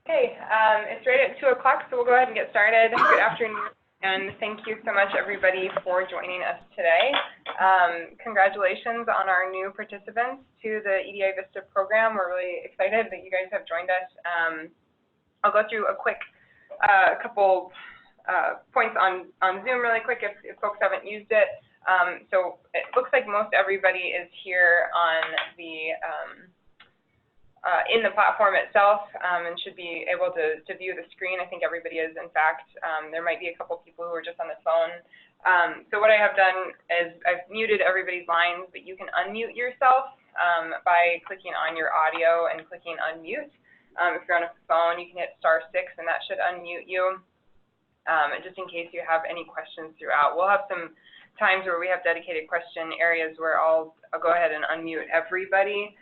Okay, it's right at 2 o'clock, so we'll go ahead and get started. Good afternoon, and thank you so much, everybody, for joining us today. Congratulations on our new participants to the EDA VISTA program. We're really excited that you guys have joined us. I'll go through a quick couple points on Zoom really quick if folks haven't used it. So it looks like most everybody is here on the in the platform itself and should be able to view the screen. I think everybody is, in fact. There might be a couple people who are just on the phone. So what I have done is I've muted everybody's lines, but you can unmute yourself by clicking on your audio and clicking unmute. If you're on a phone, you can hit *6 and that should unmute you. And just in case you have any questions throughout, we'll have some times where we have dedicated question areas where I'll go ahead and unmute everybody.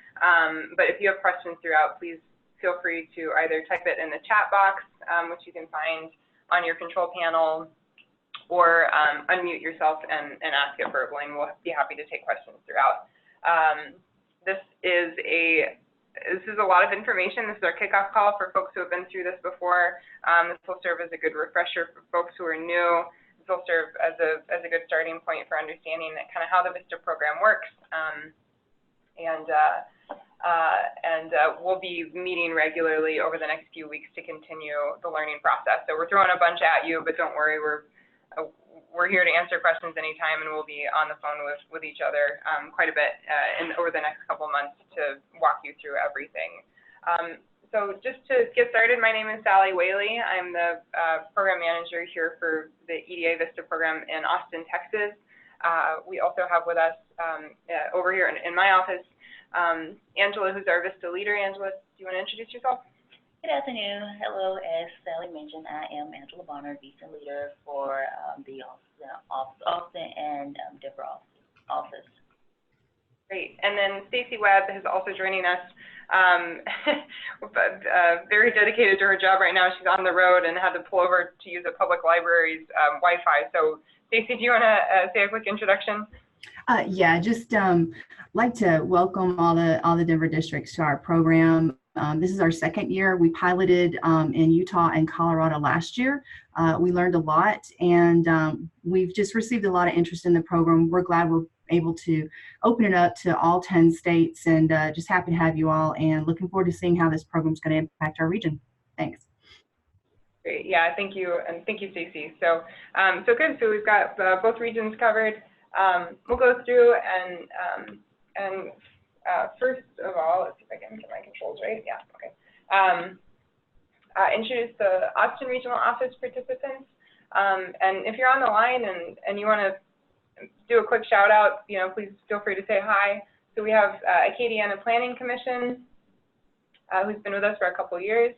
But if you have questions throughout, please feel free to either type it in the chat box, which you can find on your control panel, or unmute yourself and ask it verbally, and we'll be happy to take questions throughout. This is a lot of information. This is our kickoff call for folks who have been through this before. This will serve as a good refresher for folks who are new. This will serve as a good starting point for understanding kind of how the VISTA program works. We'll be meeting regularly over the next few weeks to continue the learning process. So we're throwing a bunch at you, but don't worry, we're here to answer questions anytime, and we'll be on the phone with each other quite a bit over the next couple months to walk you through everything. So just to get started, my name is Sally Whaley. I'm the program manager here for the EDA VISTA program in Austin, Texas. We also have with us over here in my office, Angela, who's our VISTA leader. Angela, do you want to introduce yourself? Good afternoon. Hello, as Sally mentioned, I am Angela Bonner, VISTA leader for the Austin and Denver office. Great. And then Stacy Webb is also joining us. Very dedicated to her job right now. She's on the road and had to pull over to use a public library's Wi-Fi. So Stacy, do you want to say a quick introduction? Yeah, just like to welcome all the Denver districts to our program. This is our second year. We piloted in Utah and Colorado last year. We learned a lot, and we've just received a lot of interest in the program. We're glad we're able to open it up to all 10 states, and just happy to have you all, and looking forward to seeing how this program is going to impact our region. Thanks. Great. Yeah, thank you, and thank you, Stacey. So good. So we've got both regions covered. We'll go through and first of all, let's see if I can get my controls right. Yeah. Okay. Introduce the Austin Regional Office participants. And if you're on the line and you want to do a quick shout out, please feel free to say hi. So we have Acadiana Planning Commission, who's been with us for a couple years.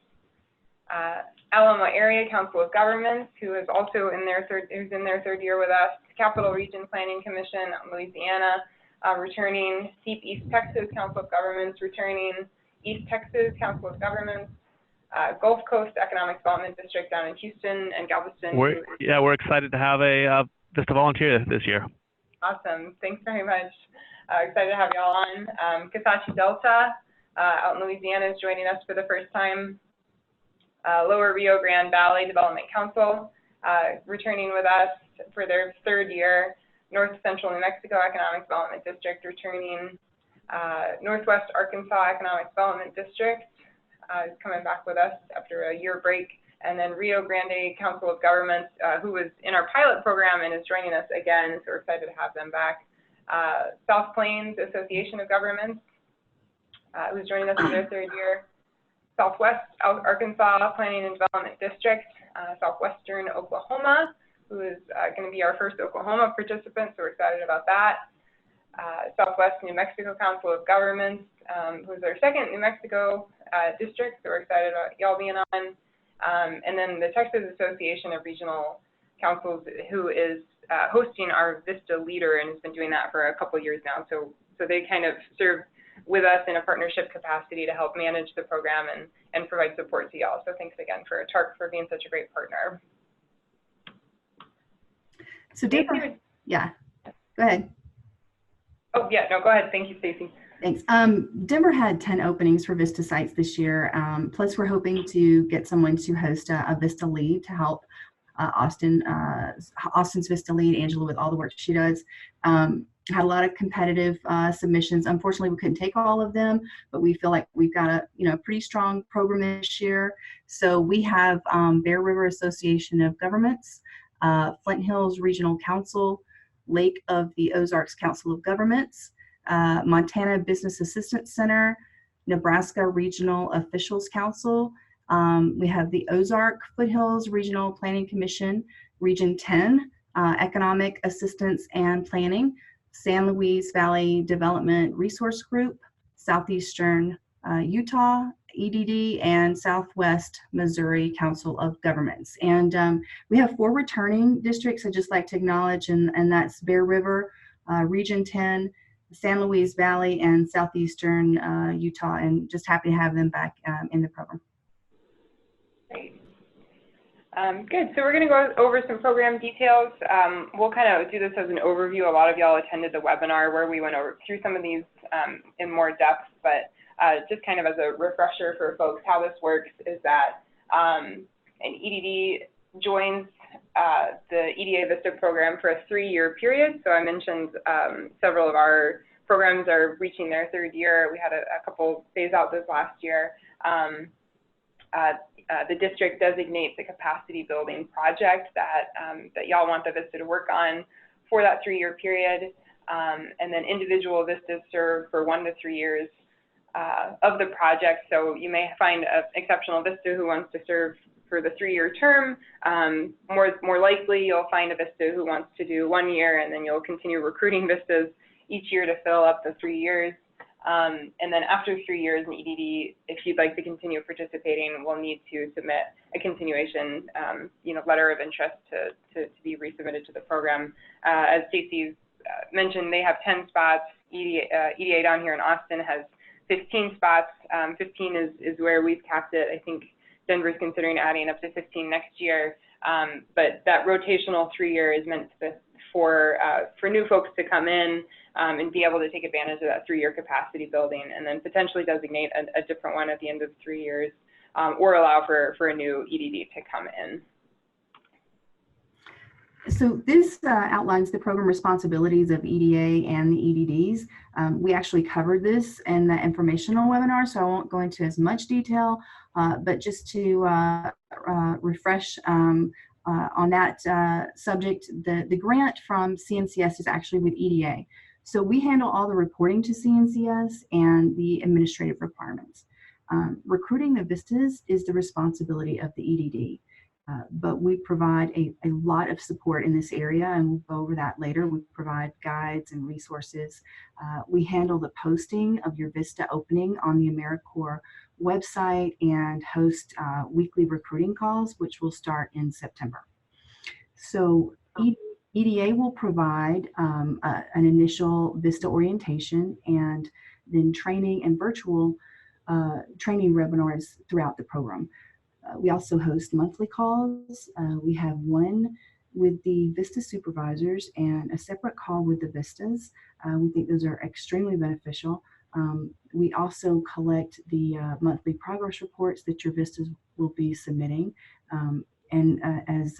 Alamo Area Council of Governments, who is also in their third year with us. Capital Region Planning Commission, Louisiana, returning. Deep East Texas Council of Governments, returning. East Texas Council of Governments. Gulf Coast Economic Development District down in Houston and Galveston. We're excited to have a VISTA volunteer this year. Awesome. Thanks very much. Excited to have you all on. Kisatchie Delta out in Louisiana is joining us for the first time. Lower Rio Grande Valley Development Council returning with us for their third year. North Central New Mexico Economic Development District returning. Northwest Arkansas Economic Development District is coming back with us after a year break. And then Rio Grande Council of Governments, who was in our pilot program and is joining us again, so we're excited to have them back. South Plains Association of Governments, who's joining us for their third year. Southwest Arkansas Planning and Development District, Southwestern Oklahoma, who is going to be our first Oklahoma participant, so we're excited about that. Southwest New Mexico Council of Governments, who's our second New Mexico district, so we're excited about y'all being on. And then the Texas Association of Regional Councils, who is hosting our VISTA leader and has been doing that for a couple years now. So they kind of serve with us in a partnership capacity to help manage the program and provide support to y'all. So thanks again for TARC for being such a great partner. So Denver, yeah, go ahead. Oh yeah, no, go ahead. Thank you, Stacey. Thanks. Denver had 10 openings for VISTA sites this year. Plus, we're hoping to get someone to host a VISTA lead to help Austin's VISTA lead, Angela, with all the work she does. Had a lot of competitive submissions. Unfortunately, we couldn't take all of them, but we feel like we've got a pretty strong program this year. So we have Bear River Association of Governments, Flint Hills Regional Council, Lake of the Ozarks Council of Governments, Montana Business Assistance Center, Nebraska Regional Officials Council. We have the Ozark Foothills Regional Planning Commission, Region 10, Economic Assistance and Planning, San Luis Valley Development Resource Group, Southeastern Utah, EDD, and Southwest Missouri Council of Governments. And we have 4 returning districts I'd just like to acknowledge, and that's Bear River, Region 10, San Luis Valley, and Southeastern Utah, and just happy to have them back in the program. Great. Good. So we're going to go over some program details. We'll kind of do this as an overview. A lot of y'all attended the webinar where we went through some of these in more depth, but just kind of as a refresher for folks, how this works is that an EDD joins the EDA VISTA program for a 3-year period. So I mentioned several of our programs are reaching their 3rd year. We had a couple phase out this last year. The district designates a capacity building project that y'all want the VISTA to work on for that 3-year period. And then individual VISTAs serve for 1 to 3 years of the project. So you may find an exceptional VISTA who wants to serve for the 3-year term. More likely, you'll find a VISTA who wants to do 1 year, and then you'll continue recruiting VISTAs each year to fill up the 3 years. And then after 3 years in EDD, if you'd like to continue participating, we'll need to submit a continuation, letter of interest to be resubmitted to the program. As Stacey mentioned, they have 10 spots. EDA down here in Austin has 15 spots. 15 is where we've capped it. I think Denver's considering adding up to 15 next year. But that rotational 3-year is meant for new folks to come in and be able to take advantage of that 3-year capacity building, and then potentially designate a different one at the end of 3 years, or allow for a new EDD to come in. So this outlines the program responsibilities of EDA and the EDDs. We actually covered this in the informational webinar, so I won't go into as much detail, but just to refresh on that subject, the grant from CNCS is actually with EDA. So we handle all the reporting to CNCS and the administrative requirements. Recruiting the VISTAs is the responsibility of the EDD. But we provide a lot of support in this area, and we'll go over that later. We provide guides and resources. We handle the posting of your VISTA opening on the AmeriCorps website and host weekly recruiting calls, which will start in September. So EDA will provide an initial VISTA orientation and then training and virtual training webinars throughout the program. We also host monthly calls. We have one with the VISTA supervisors and a separate call with the VISTAs. We think those are extremely beneficial. We also collect the monthly progress reports that your VISTAs will be submitting. As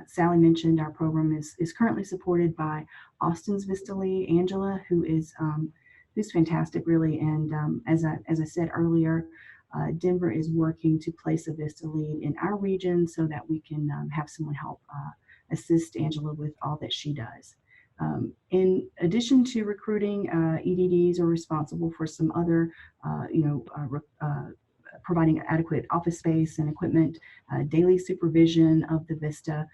Sally mentioned, our program is currently supported by Austin's VISTA lead, Angela, who's fantastic, really. And as I said earlier, Denver is working to place a VISTA lead in our region so that we can have someone help assist Angela with all that she does. In addition to recruiting, EDDs are responsible for some other, providing adequate office space and equipment, daily supervision of the VISTA,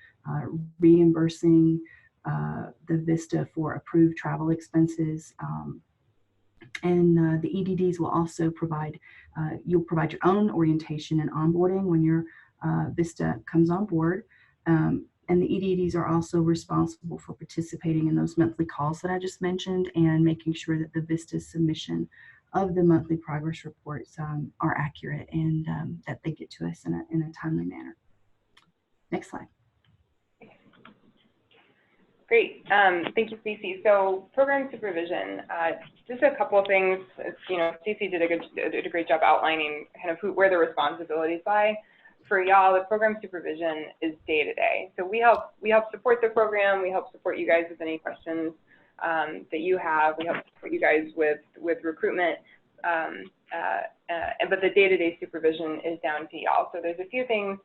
reimbursing the VISTA for approved travel expenses. And the EDDs will also provide, you'll provide your own orientation and onboarding when your VISTA comes on board. And the EDDs are also responsible for participating in those monthly calls that I just mentioned and making sure that the VISTA submission of the monthly progress reports are accurate and that they get to us in a timely manner. Next slide. Great. Thank you, Stacey. So program supervision, just a couple of things. Stacey did a great job outlining kind of where the responsibilities lie. For y'all, the program supervision is day-to-day. So we help support the program. We help support you guys with any questions that you have. We help support you guys with recruitment. But the day-to-day supervision is down to y'all. So there's a few things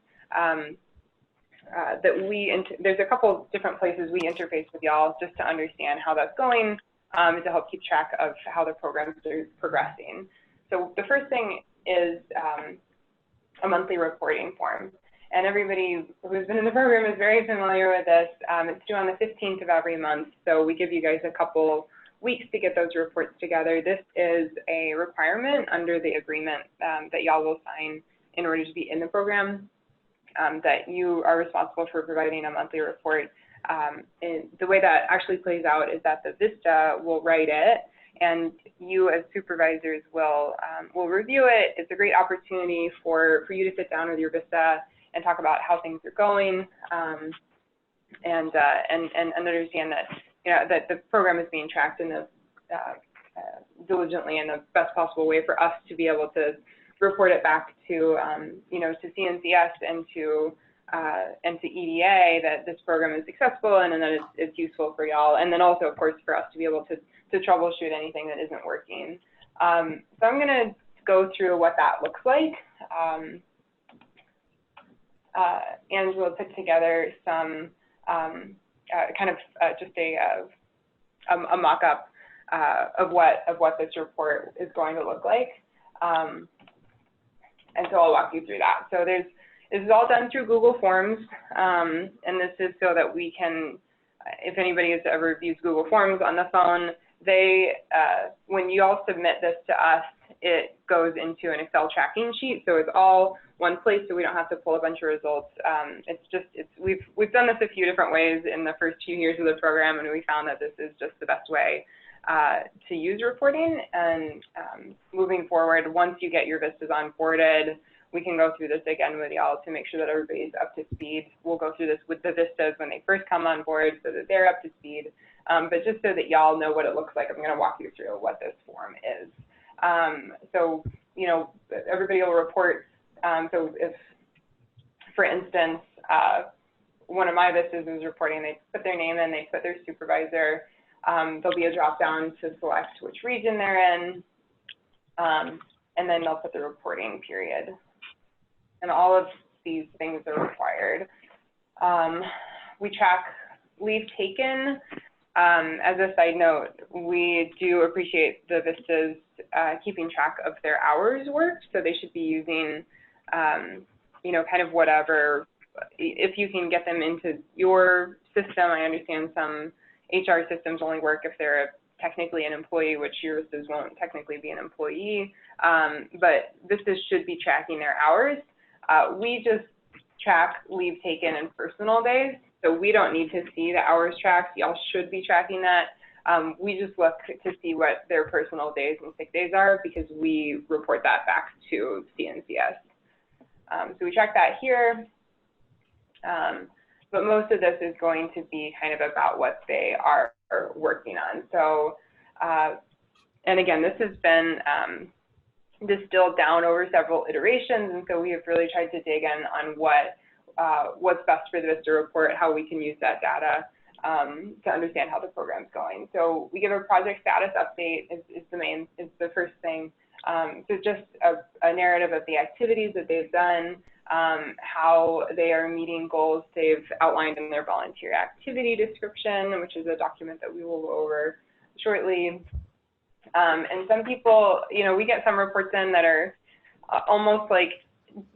there's a couple different places we interface with y'all just to understand how that's going, to help keep track of how the programs are progressing. So the first thing is a monthly reporting form. And everybody who's been in the program is very familiar with this. It's due on the 15th of every month. So we give you guys a couple weeks to get those reports together. This is a requirement under the agreement that y'all will sign in order to be in the program. That you are responsible for providing a monthly report. And the way that actually plays out is that the VISTA will write it, and you as supervisors will review it. It's a great opportunity for you to sit down with your VISTA and talk about how things are going, and understand that that the program is being tracked in the diligently in the best possible way for us to be able to report it back to to CNCS and to EDA that this program is successful and that it's useful for y'all, and then also of course for us to be able to troubleshoot anything that isn't working. So I'm going to go through what that looks like. Angela put together some just a mock-up of what this report is going to look like. And so I'll walk you through that. So this is all done through Google Forms, and this is so that we can, if anybody has ever used Google Forms on the phone, when you all submit this to us, it goes into an Excel tracking sheet. So it's all one place, so we don't have to pull a bunch of results. We've done this a few different ways in the first few years of the program, and we found that this is just the best way to use reporting. And moving forward, once you get your VISTAs onboarded, we can go through this again with y'all to make sure that everybody's up to speed. We'll go through this with the VISTAs when they first come on board so that they're up to speed. But just so that y'all know what it looks like, I'm going to walk you through what this form is. So, everybody will report. So if, for instance, one of my VISTAs is reporting, they put their name in, they put their supervisor. There'll be a drop down to select which region they're in, and then they'll put the reporting period. And all of these things are required. We track leave taken. As a side note, we do appreciate the VISTAs keeping track of their hours worked, so they should be using, kind of whatever, if you can get them into your system. I understand some HR systems only work if they're technically an employee, which your VISTAs won't technically be an employee, but VISTAs should be tracking their hours. We just track leave taken and personal days, so we don't need to see the hours tracked. Y'all should be tracking that. We just look to see what their personal days and sick days are because we report that back to CNCS. So we track that here. But most of this is going to be kind of about what they are working on. So, and again, this has been distilled down over several iterations, and so we have really tried to dig in on what's best for the VISTA report, how we can use that data to understand how the program's going. So we give a project status update is the first thing. So just a narrative of the activities that they've done, how they are meeting goals they've outlined in their volunteer activity description, which is a document that we will go over shortly. And some people, we get some reports in that are almost like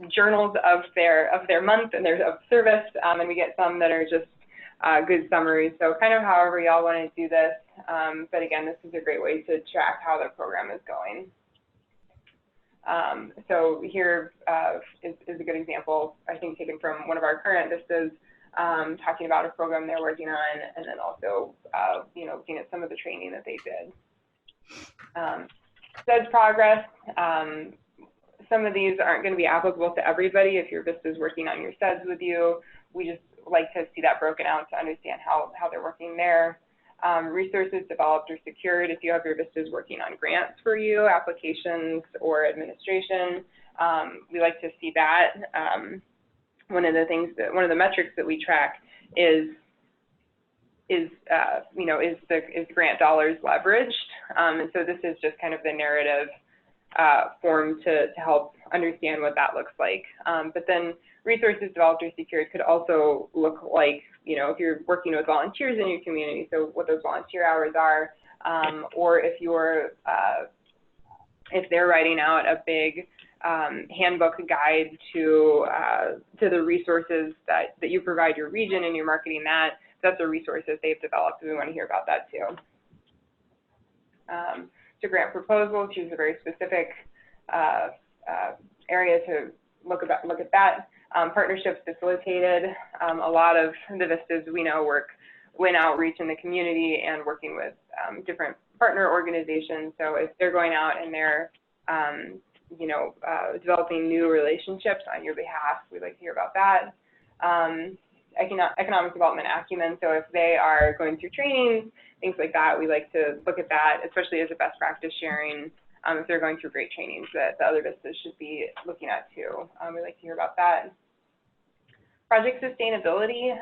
journals of their month and their of service, and we get some that are just good summaries. So kind of however y'all want to do this, but again, this is a great way to track how the program is going. So here is a good example, I think, taken from one of our current VISTAs, talking about a program they're working on, and then also, looking at some of the training that they did. SEDS progress. Some of these aren't going to be applicable to everybody. If your VISTA is working on your SEDS with you, we just like to see that broken out to understand how they're working there. Resources developed or secured, if you have your VISTAs working on grants for you, applications, or administration, we like to see that. One of the metrics that we track is grant dollars leveraged? And so this is just kind of the narrative form to help understand what that looks like. But then resources developed or secured could also look like, if you're working with volunteers in your community, so what those volunteer hours are, or if they're writing out a big handbook guide to the resources that you provide your region and you're marketing that. That's a resource that they've developed. We want to hear about that too. So grant proposals, choose a very specific area to look at that. Partnerships facilitated. A lot of the VISTAs we know work in outreach in the community and working with different partner organizations. So if they're going out and they're developing new relationships on your behalf, we'd like to hear about that. Economic development acumen, so if they are going through trainings, things like that, we like to look at that, especially as a best practice sharing. If they're going through great trainings that the other VISTAs should be looking at too. We'd like to hear about that. Project sustainability,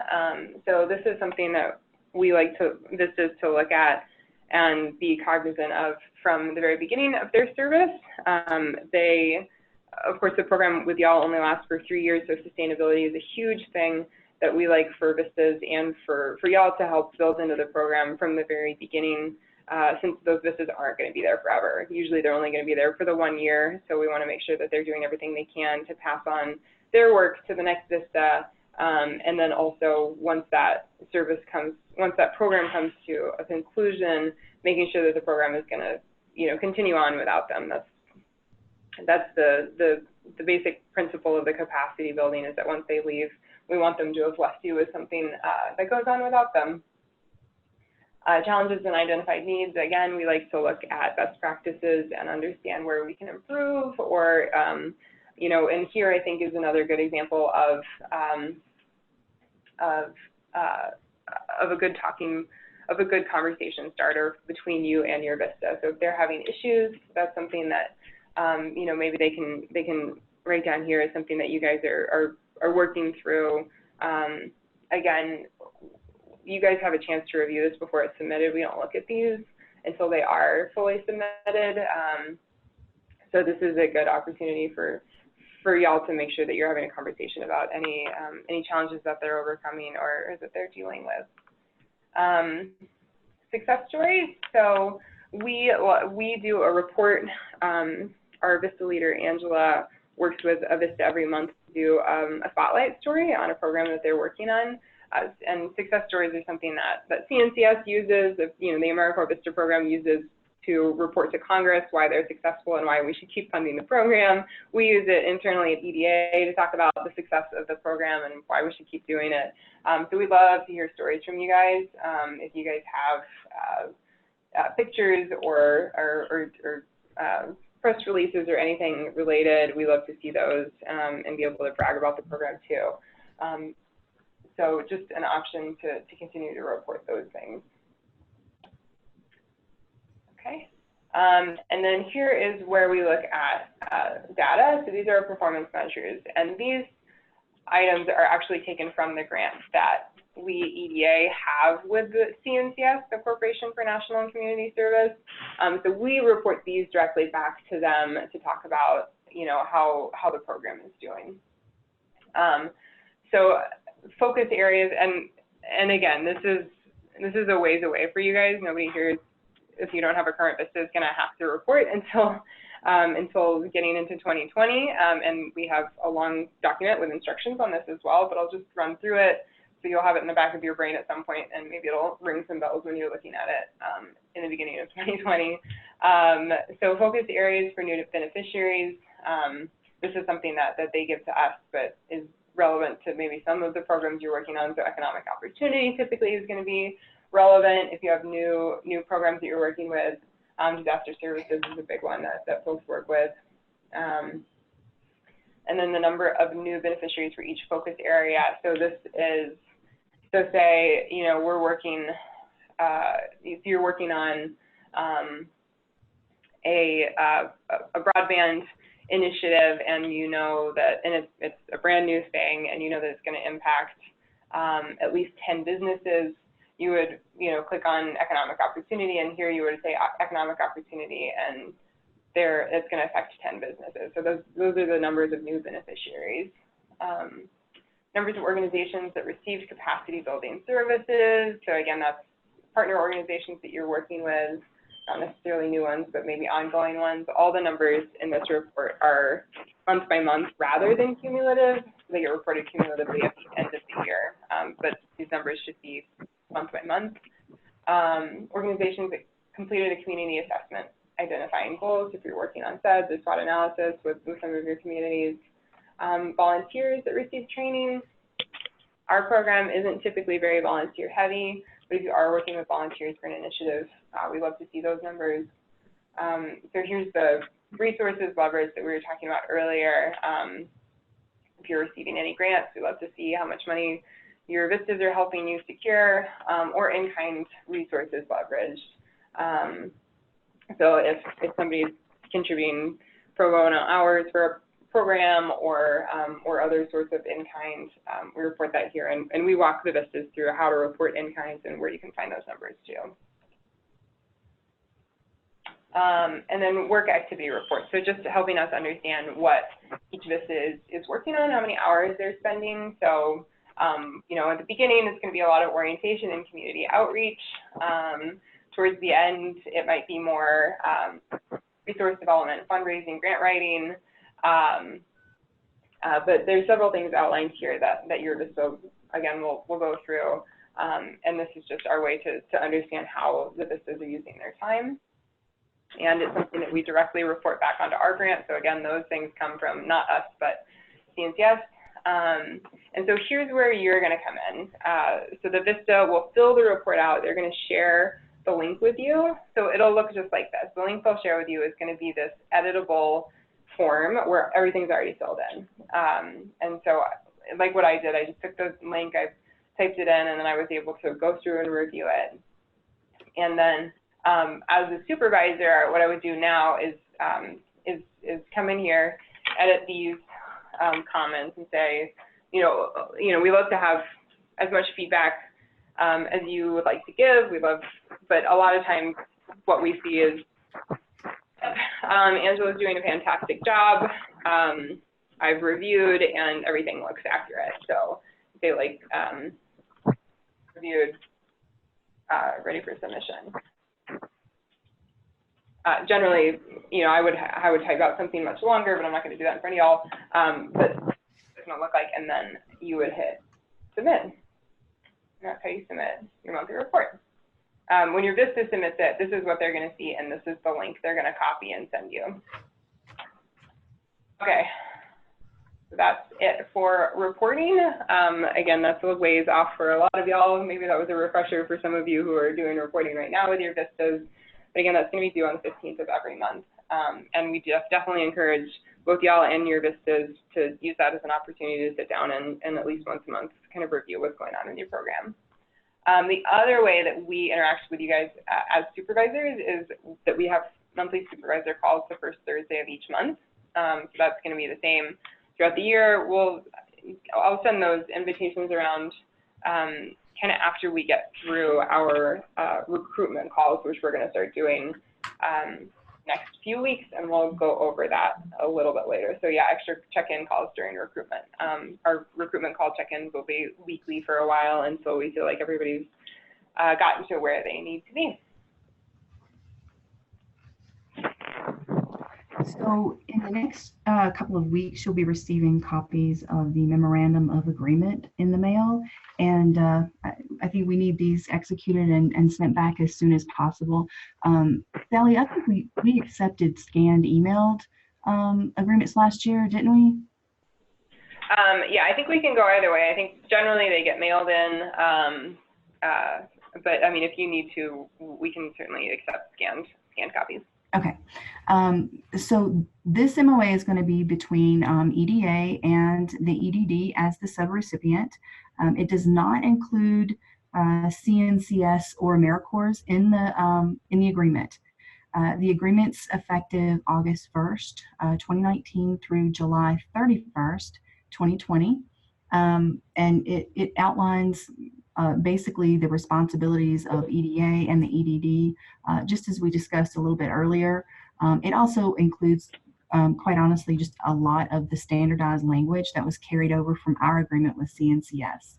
so this is something that we like VISTAs to look at and be cognizant of from the very beginning of their service. Of course, the program with y'all only lasts for 3 years, so sustainability is a huge thing that we like for VISTAs and for y'all to help build into the program from the very beginning, since those VISTAs aren't going to be there forever. Usually they're only going to be there for the 1 year, so we want to make sure that they're doing everything they can to pass on their work to the next VISTA, and then also once that program comes to a conclusion, making sure that the program is going to continue on without them. That's the basic principle of the capacity building, is that once they leave, we want them to have left you with something that goes on without them. Challenges and identified needs, again, we like to look at best practices and understand where we can improve, or, and here I think is another good example of a good conversation starter between you and your VISTA. So if they're having issues, that's something that, maybe they can write down here as something that you guys are working through. Again, you guys have a chance to review this before it's submitted. We don't look at these until they are fully submitted. So this is a good opportunity for y'all to make sure that you're having a conversation about any challenges that they're overcoming or that they're dealing with. Success stories. So we do a report. Our VISTA leader, Angela, works with a VISTA every month to do a spotlight story on a program that they're working on. And success stories are something that CNCS uses, the AmeriCorps VISTA program uses to report to Congress why they're successful and why we should keep funding the program. We use it internally at EDA to talk about the success of the program and why we should keep doing it. So we'd love to hear stories from you guys. If you guys have pictures or press releases or anything related, we love to see those and be able to brag about the program too. So just an option to continue to report those things. Okay, and then here is where we look at data. So these are our performance measures, and these items are actually taken from the grants that we, EDA, have with the CNCS, the Corporation for National and Community Service. So we report these directly back to them to talk about, how the program is doing. So focus areas, and again, this is a ways away for you guys. Nobody here, if you don't have a current VISTA, is going to have to report until getting into 2020, and we have a long document with instructions on this as well, but I'll just run through it so you'll have it in the back of your brain at some point, and maybe it'll ring some bells when you're looking at it in the beginning of 2020. So focus areas for new beneficiaries. This is something that they give to us, but is relevant to maybe some of the programs you're working on. So economic opportunity typically is going to be relevant if you have new programs that you're working with. Disaster services is a big one that folks work with. And then the number of new beneficiaries for each focus area. So this is So say, you know, we're working, if you're working on a broadband initiative, and you know that, and it's a brand new thing, and you know that it's going to impact at least 10 businesses, you would, you know, click on economic opportunity, and here you would say economic opportunity, and there it's going to affect 10 businesses. So those are the numbers of new beneficiaries. Numbers of organizations that received capacity building services. So again, that's partner organizations that you're working with, not necessarily new ones, but maybe ongoing ones. All the numbers in this report are month by month rather than cumulative. They get reported cumulatively at the end of the year, but these numbers should be month by month. Organizations that completed a community assessment identifying goals, if you're working on SEDS or SWOT analysis with some of your communities. Volunteers that receive training. Our program isn't typically very volunteer heavy, but if you are working with volunteers for an initiative, we love to see those numbers. So here's the resources leverage that we were talking about earlier. If you're receiving any grants, we love to see how much money your VISTAs are helping you secure, or in-kind resources leveraged. So if somebody's contributing pro bono hours for a program or other sorts of in-kind, we report that here, and we walk the VISTAs through how to report in-kinds and where you can find those numbers too. And then work activity reports. So just helping us understand what each VISTA is working on, how many hours they're spending. So, you know, at the beginning, it's going to be a lot of orientation and community outreach. Towards the end, it might be more resource development, fundraising, grant writing. But there's several things outlined here that your VISTA, again, we'll go through. And this is just our way to understand how the VISTAs are using their time. And it's something that we directly report back onto our grant. So again, those things come from not us, but CNCS. And so here's where you're going to come in. So the VISTA will fill the report out. They're going to share the link with you. So it'll look just like this. The link they'll share with you is going to be this editable form where everything's already filled in. And so like what I did, I just took the link, I typed it in, and then I was able to go through and review it. And then as a supervisor, what I would do now is come in here, edit these comments, and say, you know, we love to have as much feedback as you would like to give. We love, but a lot of times what we see is Angela's doing a fantastic job. I've reviewed and everything looks accurate. So say like reviewed, ready for submission. Generally, you know, I would type out something much longer, but I'm not going to do that in front of y'all. But it's going to look like, and then you would hit submit. And that's how you submit your monthly report. When your VISTA submits it, this is what they're going to see, and this is the link they're going to copy and send you. Okay, so that's it for reporting. Again, that's a ways off for a lot of y'all. Maybe that was a refresher for some of you who are doing reporting right now with your VISTAs. But again, that's going to be due on the 15th of every month. And we definitely encourage both y'all and your VISTAs to use that as an opportunity to sit down and at least once a month kind of review what's going on in your program. The other way that we interact with you guys as supervisors is that we have monthly supervisor calls the first Thursday of each month. So that's going to be the same throughout the year. I'll send those invitations around kind of after we get through our recruitment calls, which we're going to start doing next few weeks, and we'll go over that a little bit later. So yeah, extra check-in calls during recruitment. Our recruitment call check-ins will be weekly for a while until we feel like everybody's gotten to where they need to be. So in the next couple of weeks, you'll be receiving copies of the Memorandum of Agreement in the mail. And I think we need these executed and sent back as soon as possible. Sally, I think we accepted scanned emailed agreements last year, didn't we? Yeah, I think we can go either way. I think generally they get mailed in, but I mean, if you need to, we can certainly accept scanned copies. Okay, so this MOA is going to be between EDA and the EDD as the subrecipient. It does not include CNCS or AmeriCorps in the agreement. The agreement's effective August 1st, 2019 through July 31st, 2020. And it outlines basically the responsibilities of EDA and the EDD, just as we discussed a little bit earlier. It also includes, quite honestly, just a lot of the standardized language that was carried over from our agreement with CNCS.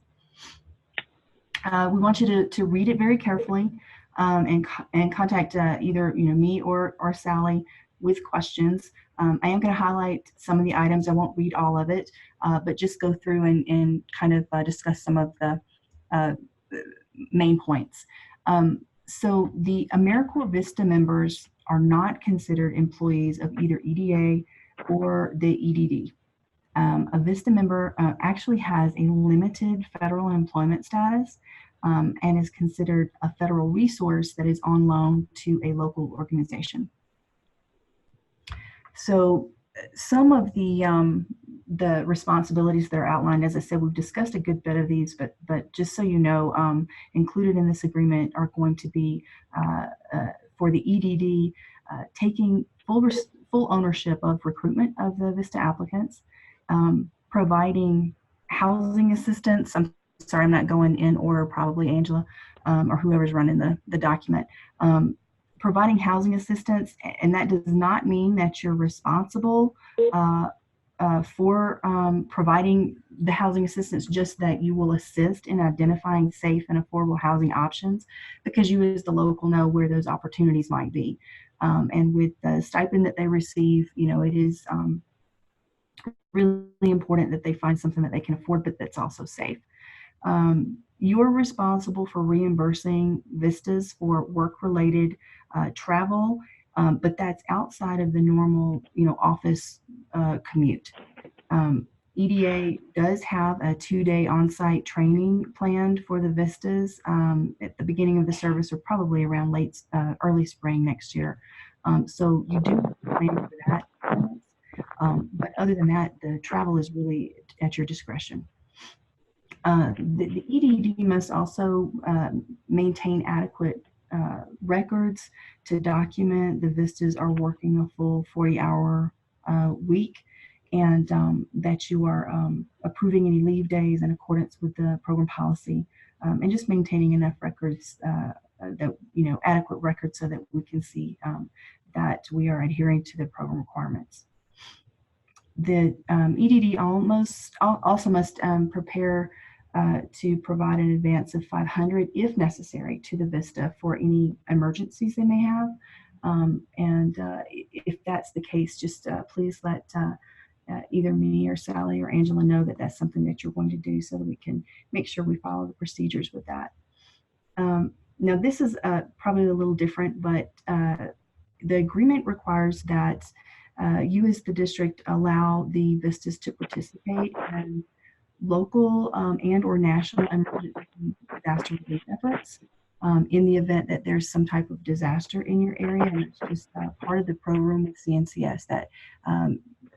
We want you to read it very carefully and contact either me or Sally with questions. I am going to highlight some of the items. I won't read all of it, but just go through and kind of discuss some of the main points. So the AmeriCorps VISTA members are not considered employees of either EDA or the EDD. A VISTA member actually has a limited federal employment status and is considered a federal resource that is on loan to a local organization. So some of the responsibilities that are outlined, as I said, we've discussed a good bit of these, but just so you know, included in this agreement are going to be for the EDD taking full ownership of recruitment of the VISTA applicants, providing housing assistance. I'm sorry, I'm not going in order, probably Angela or whoever's running the document. Providing housing assistance, and that does not mean that you're responsible for providing the housing assistance, just that you will assist in identifying safe and affordable housing options, because you as the local know where those opportunities might be. And with the stipend that they receive, it is really important that they find something that they can afford, but that's also safe. You're responsible for reimbursing VISTAs for work-related travel, but that's outside of the normal, office commute. EDA does have a 2-day on-site training planned for the VISTAs at the beginning of the service, or probably around early spring next year. So you do plan for that. But other than that, the travel is really at your discretion. The EDD must also maintain adequate records to document the VISTAs are working a full 40-hour week, and that you are approving any leave days in accordance with the program policy, and just maintaining enough records that, adequate records so that we can see that we are adhering to the program requirements. The EDD also must prepare to provide an advance of $500 if necessary to the VISTA for any emergencies they may have. And if that's the case, just please let either me or Sally or Angela know that that's something that you're going to do, so that we can make sure we follow the procedures with that. Now, this is probably a little different, but the agreement requires that you as the district allow the VISTAs to participate in local and or national emergency disaster relief efforts in the event that there's some type of disaster in your area, and it's just part of the program with CNCS that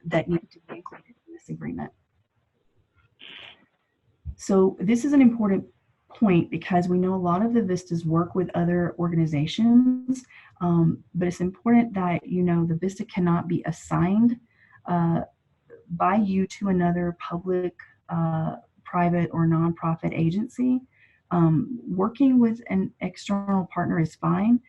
that need to be included in this agreement. So this is an important point, because we know a lot of the VISTAs work with other organizations, but it's important that the VISTA cannot be assigned by you to another public, private, or nonprofit agency. Working with an external partner is fine.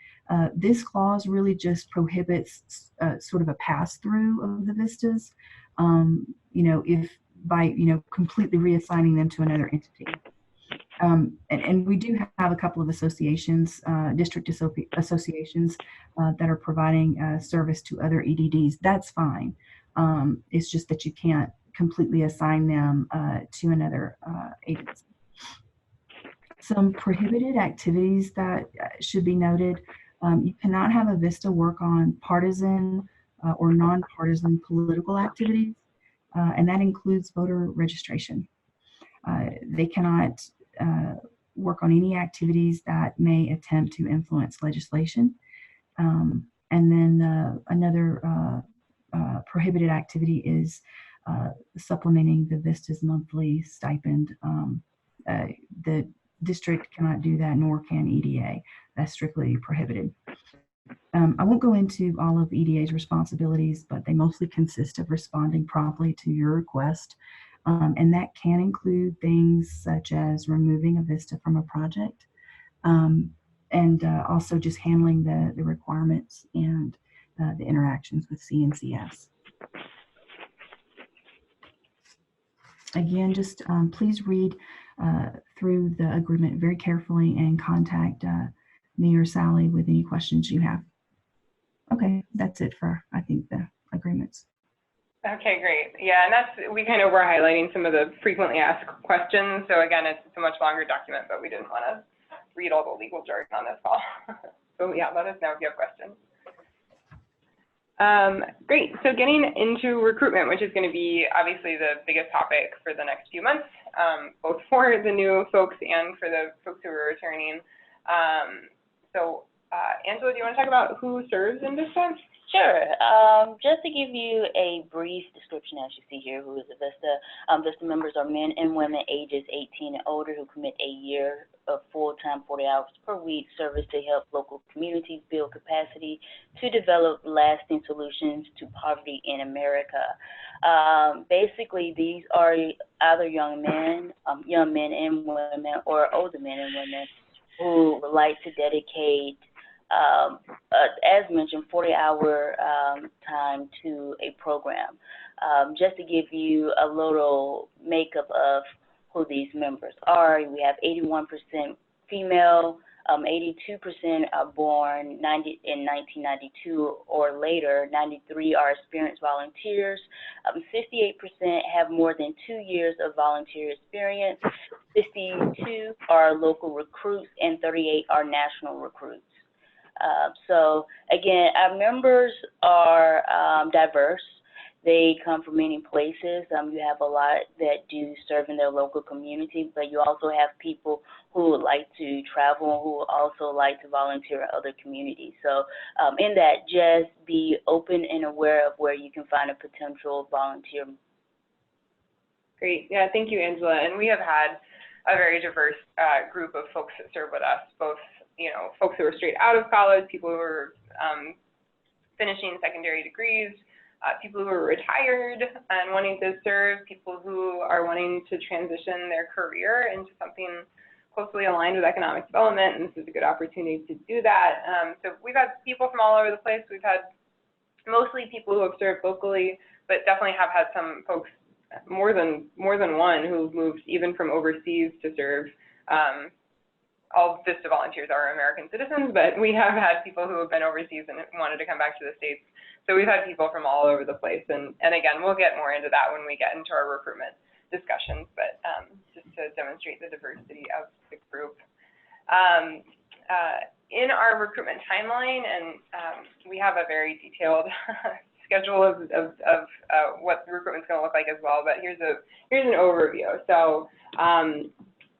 This clause really just prohibits sort of a pass-through of the VISTAs, if by completely reassigning them to another entity. And we do have a couple of associations, district associations that are providing service to other EDDs. That's fine. It's just that you can't completely assign them to another agency. Some prohibited activities that should be noted: you cannot have a VISTA work on partisan or nonpartisan political activities, and that includes voter registration. They cannot work on any activities that may attempt to influence legislation. And then another prohibited activity is supplementing the VISTA's monthly stipend. The district cannot do that, nor can EDA. That's strictly prohibited. I won't go into all of EDA's responsibilities, but they mostly consist of responding promptly to your request. And that can include things such as removing a VISTA from a project, and also just handling the requirements and the interactions with CNCS. Again, just please read through the agreement very carefully and contact me or Sally with any questions you have. Okay, that's it for, I think, the agreements. Okay, great. Yeah, and we kind of were highlighting some of the frequently asked questions. So again, it's a much longer document, but we didn't want to read all the legal jargon on this call. So yeah, let us know if you have questions. Great, so getting into recruitment, which is going to be obviously the biggest topic for the next few months, both for the new folks and for the folks who are returning. Angela, do you want to talk about who serves in VISTA? Sure. Just to give you a brief description, as you see here, who is a VISTA. VISTA members are men and women ages 18 and older who commit a year of full-time 40 hours per week service to help local communities build capacity to develop lasting solutions to poverty in America. Basically, these are either young men and women, or older men and women who would like to dedicate, as mentioned, 40-hour time to a program. Just to give you a little makeup of who these members are, we have 81% female, 82% are born in 1992 or later, 93 are experienced volunteers, 58% have more than 2 years of volunteer experience, 52 are local recruits, and 38 are national recruits. So again, our members are diverse. They come from many places. You have a lot that do serve in their local community, but you also have people who would like to travel, who also like to volunteer in other communities. So in that, just be open and aware of where you can find a potential volunteer. Great. Yeah, thank you, Angela. And we have had a very diverse group of folks that serve with us, both folks who are straight out of college, people who are finishing secondary degrees, people who are retired and wanting to serve, people who are wanting to transition their career into something closely aligned with economic development, and this is a good opportunity to do that. So we've had people from all over the place. We've had mostly people who have served locally, but definitely have had some folks, more than one, who've moved even from overseas to serve. All VISTA volunteers are American citizens, but we have had people who have been overseas and wanted to come back to the States. So we've had people from all over the place. And again, we'll get more into that when we get into our recruitment discussions, but just to demonstrate the diversity of the group. In our recruitment timeline, and we have a very detailed schedule of what the recruitment's going to look like as well, but here's an overview. So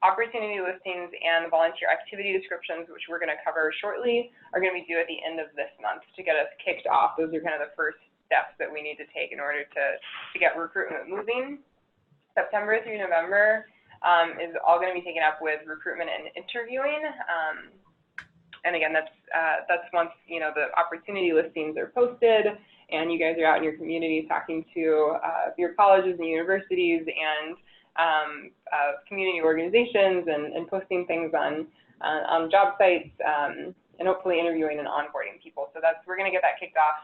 opportunity listings and volunteer activity descriptions, which we're going to cover shortly, are going to be due at the end of this month to get us kicked off. Those are kind of the first steps that we need to take in order to get recruitment moving. September through November is all going to be taken up with recruitment and interviewing. And again, that's once the opportunity listings are posted and you guys are out in your community talking to your colleges and universities and community organizations and posting things on job sites, and hopefully interviewing and onboarding people. So we're going to get that kicked off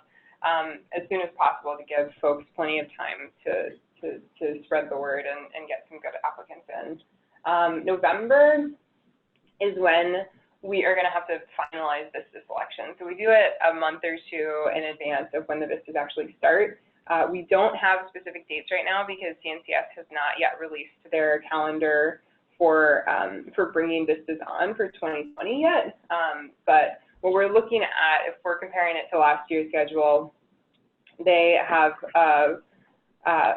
as soon as possible to give folks plenty of time to spread the word and get some good applicants in. November is when we are going to have to finalize VISTA selection. So we do it a month or two in advance of when the VISTAs actually start. We don't have specific dates right now because CNCS has not yet released their calendar for bringing VISTAs on for 2020 yet. But what we're looking at, if we're comparing it to last year's schedule, they have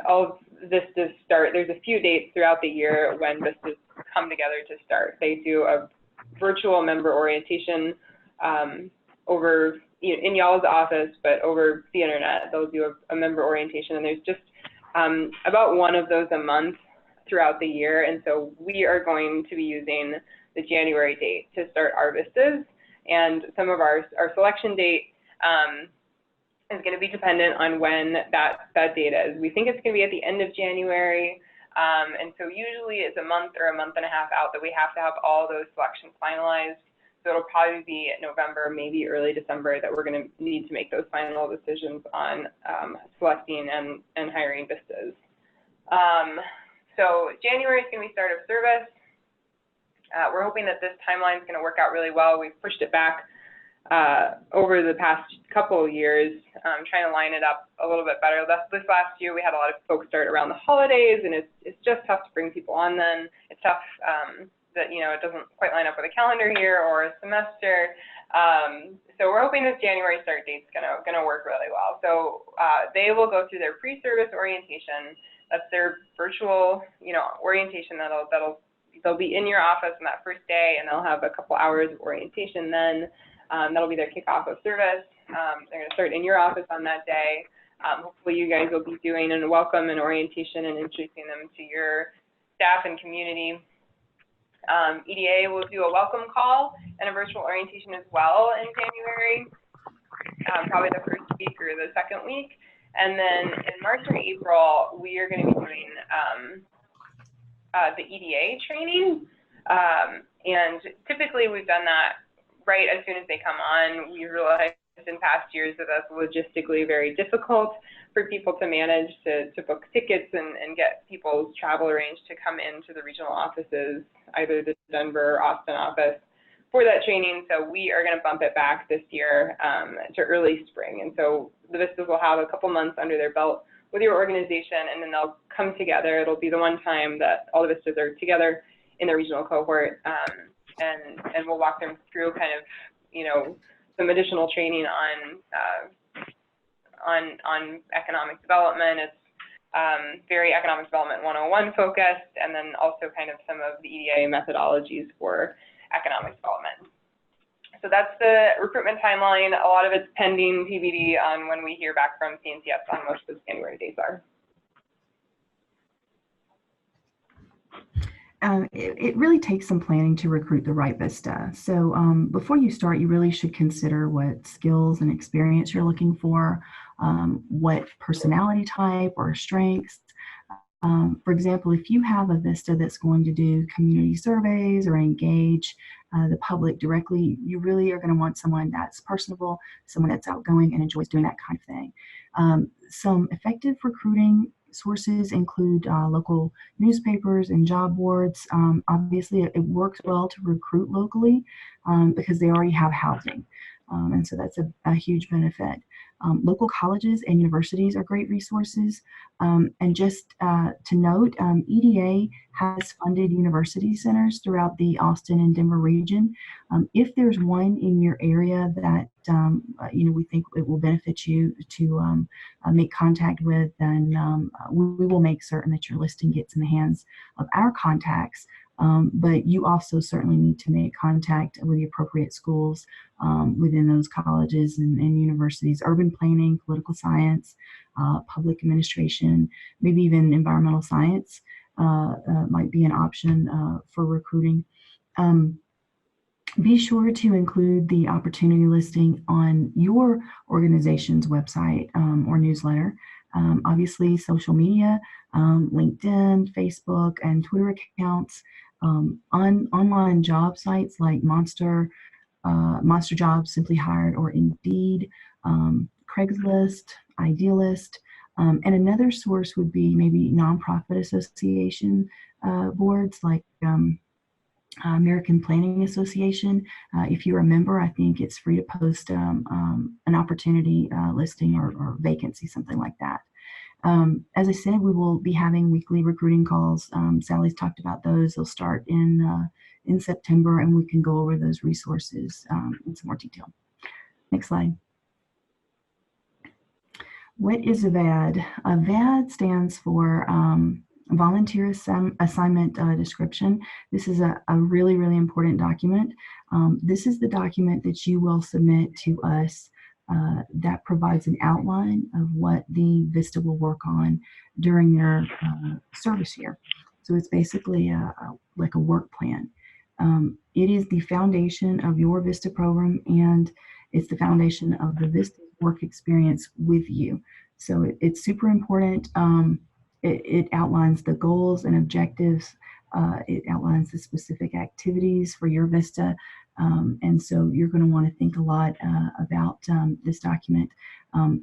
all of VISTAs start. There's a few dates throughout the year when VISTAs come together to start. They do a virtual member orientation over in y'all's office, but over the internet. They'll do a member orientation, and there's just about one of those a month throughout the year. And so we are going to be using the January date to start our VISTAs, and some of our selection date is going to be dependent on when that data is. We think it's going to be at the end of January, and so usually it's a month or a month and a half out that we have to have all those selections finalized. So it'll probably be November, maybe early December, that we're going to need to make those final decisions on selecting and hiring VISTAs. So January is going to be start of service. We're hoping that this timeline is going to work out really well. We've pushed it back over the past couple of years, trying to line it up a little bit better. This last year, we had a lot of folks start around the holidays, and it's just tough to bring people on then. It's tough that, you know, it doesn't quite line up with a calendar year or a semester. So we're hoping this January start date's gonna work really well. So they will go through their pre-service orientation. That's their virtual, you know, orientation they'll be in your office on that first day, and they'll have a couple hours of orientation then. That'll be their kickoff of service. They're going to start in your office on that day. Hopefully you guys will be doing a welcome and orientation and introducing them to your staff and community. EDA will do a welcome call and a virtual orientation as well in January, probably the first week or the second week. And then in March or April, we are going to be doing the EDA training. And typically we've done that right as soon as they come on. We realized in past years that that's logistically very difficult for people to manage to book tickets and get people's travel arranged to come into the regional offices, either the Denver or Austin office, for that training. So we are going to bump it back this year to early spring. And so the VISTAs will have a couple months under their belt with your organization, and then they'll come together. It'll be the one time that all the VISTAs are together in the regional cohort, and we'll walk them through kind of, you know, some additional training on economic development. It's very economic development 101 focused, and then also kind of some of the EDA methodologies for economic development. So that's the recruitment timeline. A lot of it's pending TBD on when we hear back from CNCS on most of the January dates are. It really takes some planning to recruit the right VISTA. So before you start, you really should consider what skills and experience you're looking for, what personality type or strengths. For example, if you have a VISTA that's going to do community surveys or engage the public directly, you really are going to want someone that's personable, someone that's outgoing and enjoys doing that kind of thing. Some effective recruiting sources include local newspapers and job boards. Obviously, it works well to recruit locally because they already have housing. And so that's a huge benefit. Local colleges and universities are great resources. And just to note, EDA has funded university centers throughout the Austin and Denver region. If there's one in your area that you know, we think it will benefit you to make contact with, then we will make certain that your listing gets in the hands of our contacts. But you also certainly need to make contact with the appropriate schools within those colleges and universities. Urban planning, political science, public administration, maybe even environmental science might be an option for recruiting. Be sure to include the opportunity listing on your organization's website or newsletter. Obviously, social media, LinkedIn, Facebook, and Twitter accounts, online job sites like Monster Jobs, Simply Hired, or Indeed, Craigslist, Idealist, and another source would be maybe nonprofit association boards like American Planning Association. If you're a member, I think it's free to post an opportunity listing or vacancy, something like that. As I said, we will be having weekly recruiting calls. Sally's talked about those. They'll start in September, and we can go over those resources in some more detail. Next slide. What is a VAD? A VAD stands for Volunteer Assignment Description. This is a really, really important document. This is the document that you will submit to us that provides an outline of what the VISTA will work on during their service year. So it's basically like a work plan. It is the foundation of your VISTA program, and it's the foundation of the VISTA work experience with you. So it's super important. It outlines the goals and objectives. It outlines the specific activities for your VISTA. And so you're going to want to think a lot about this document.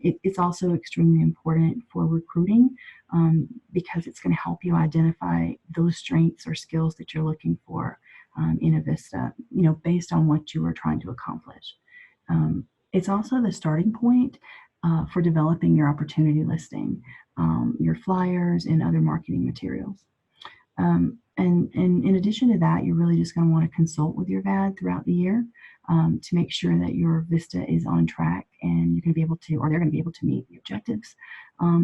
It's also extremely important for recruiting because it's going to help you identify those strengths or skills that you're looking for in a VISTA, based on what you are trying to accomplish. It's also the starting point for developing your opportunity listing, your flyers, and other marketing materials. And in addition to that, you're really just going to want to consult with your VAD throughout the year to make sure that your VISTA is on track and you're going to be able to, or they're going to be able to meet the objectives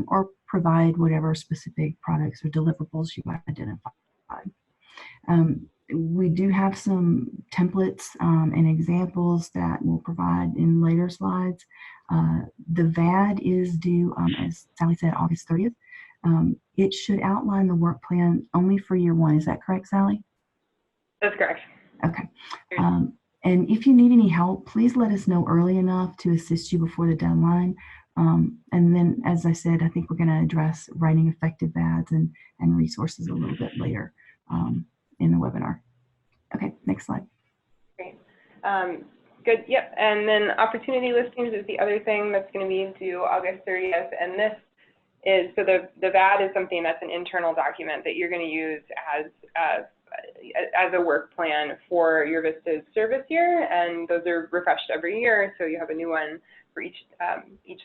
or provide whatever specific products or deliverables you identified. We do have some templates and examples that we'll provide in later slides. The VAD is due, as Sally said, August 30th. It should outline the work plan only for year one. Is that correct, Sally? That's correct. Okay. And if you need any help, please let us know early enough to assist you before the deadline. And then, as I said, I think we're going to address writing effective VADs and resources a little bit later in the webinar. Okay, next slide. Great. Good. Yep. And then opportunity listings is the other thing that's going to be due August 30th. And this is, so the VAD is something that's an internal document that you're going to use as a work plan for your VISTA's service year, and those are refreshed every year, so you have a new one for each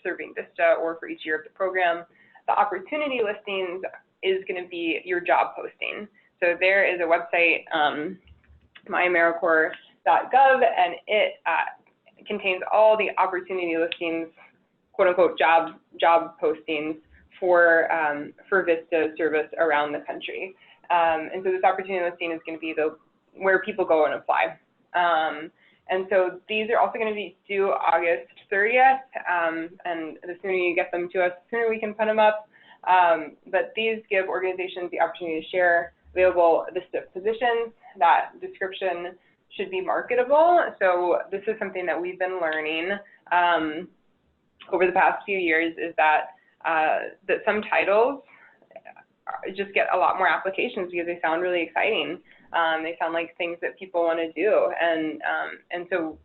serving VISTA or for each year of the program. The opportunity listings is going to be your job posting. So there is a website, myAmericorps.gov, and it contains all the opportunity listings, quote unquote job postings for VISTA service around the country. And so this opportunity listing is going to be where people go and apply. And so these are also going to be due August 30th, and the sooner you get them to us, the sooner we can put them up. But these give organizations the opportunity to share available VISTA positions. That description should be marketable. So this is something that we've been learning over the past few years, is that some titles just get a lot more applications because they sound really exciting. They sound like things that people want to do, and so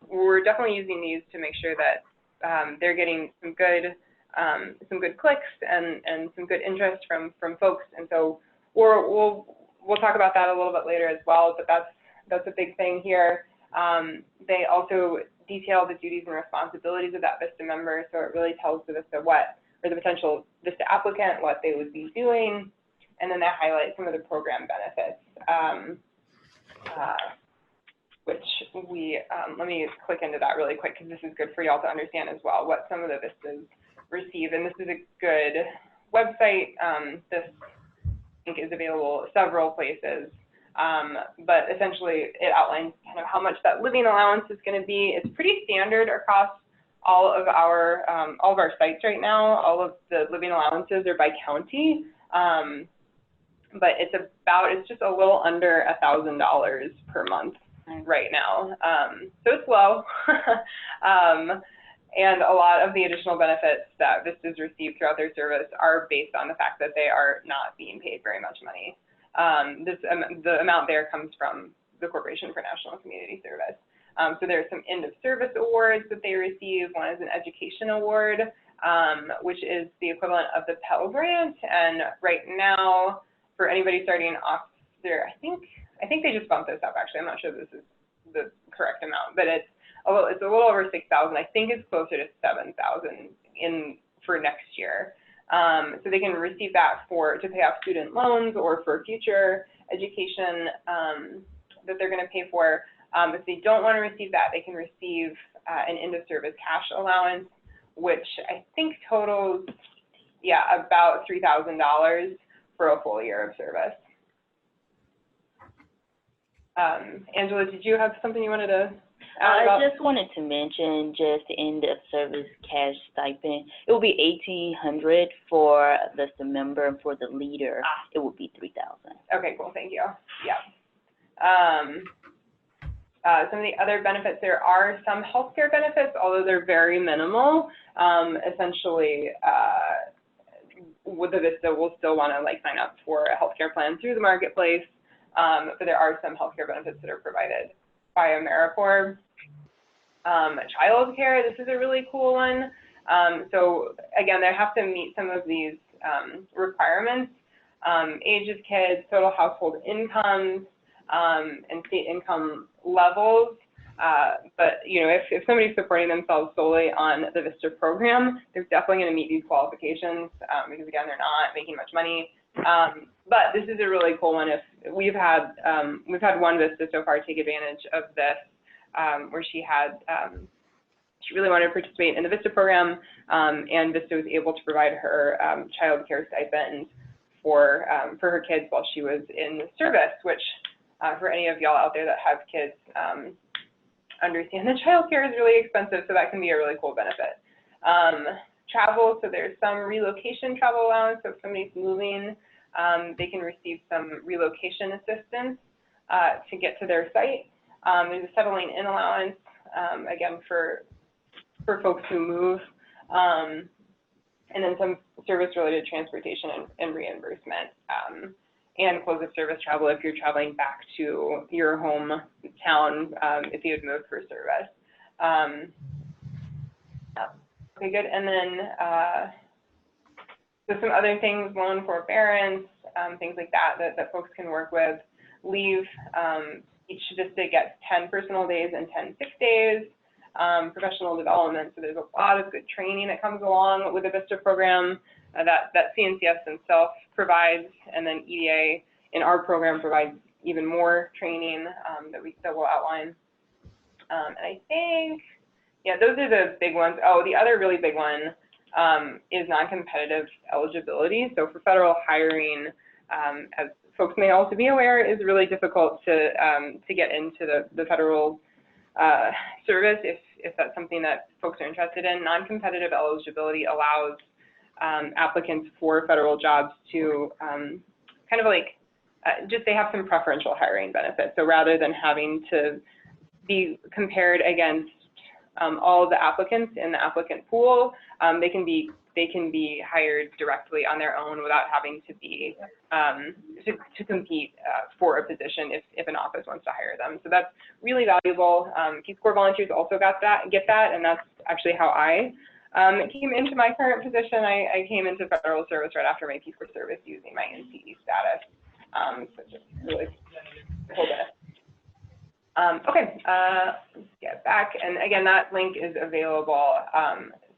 we're definitely using these to make sure that they're getting some good clicks and some good interest from folks. And so we'll talk about that a little bit later as well. But that's a big thing here. They also detail the duties and responsibilities of that VISTA member, so it really tells the VISTA or the potential VISTA applicant what they would be doing, and then they highlight some of the program benefits, which let me click into that really quick because this is good for y'all to understand as well what some of the VISTAs receive. And this is a good website. This I think is available several places, but essentially it outlines kind of how much that living allowance is going to be. It's pretty standard across all of our sites right now. All of the living allowances are by county, but it's just a little under $1,000 per month right now. So it's low, and a lot of the additional benefits that VISTAs receive throughout their service are based on the fact that they are not being paid very much money. The amount there comes from the Corporation for National Community Service. So there's some end of service awards that they receive. One is an education award, which is the equivalent of the Pell Grant. And right now, for anybody starting off there, I think they just bumped this up. Actually, I'm not sure this is the correct amount, but it's a little over 6,000. I think it's closer to 7,000 for next year. So they can receive that to pay off student loans or for future education that they're going to pay for. If they don't want to receive that, they can receive an end of service cash allowance, which I think totals, about $3,000 for a full year of service. Angela, did you have something you wanted to I just wanted to mention just the end of service cash stipend. It will be $1,800 for a VISTA member, and for the leader, it would be $3,000. Okay, cool, thank you. Yeah. Some of the other benefits, there are some healthcare benefits, although they're very minimal. Essentially, with the VISTA, we'll still want to like sign up for a healthcare plan through the marketplace, but there are some healthcare benefits that are provided by AmeriCorps. Child care, this is a really cool one. So again, they have to meet some of these requirements, age of kids, total household incomes, and state income levels. But you know, if somebody's supporting themselves solely on the VISTA program, they're definitely going to meet these qualifications because again, they're not making much money. But this is a really cool one. If we've had one VISTA so far take advantage of this, where she really wanted to participate in the VISTA program, and VISTA was able to provide her child care stipend for her kids while she was in service, which for any of y'all out there that have kids, understand that child care is really expensive, so that can be a really cool benefit. Travel, so there's some relocation travel allowance, so if somebody's moving, they can receive some relocation assistance to get to their site. There's a settling in allowance, again, for folks who move, and then some service-related transportation and reimbursement, and close of service travel if you're traveling back to your hometown if you had moved for service. Okay, good. And then so some other things, loan forbearance, things like that folks can work with. Leave, each VISTA gets 10 personal days and 10 sick days. Professional development, so there's a lot of good training that comes along with the VISTA program that CNCS themselves provides, and then EDA in our program provides even more training that we'll outline. And I think, yeah, those are the big ones. Oh, the other really big one is non-competitive eligibility. So for federal hiring, as folks may also be aware, is really difficult to get into the federal service if that's something that folks are interested in. Non-competitive eligibility allows applicants for federal jobs to kind of like they have some preferential hiring benefits. So rather than having to be compared against all of the applicants in the applicant pool, they can be hired directly on their own without having to be to compete for a position if an office wants to hire them. So that's really valuable. Peace Corps volunteers also get that, and that's actually how I came into my current position. I came into federal service right after my Peace Corps service using my NCE status. So just really cool benefit. Okay, let's get back. And again, that link is available,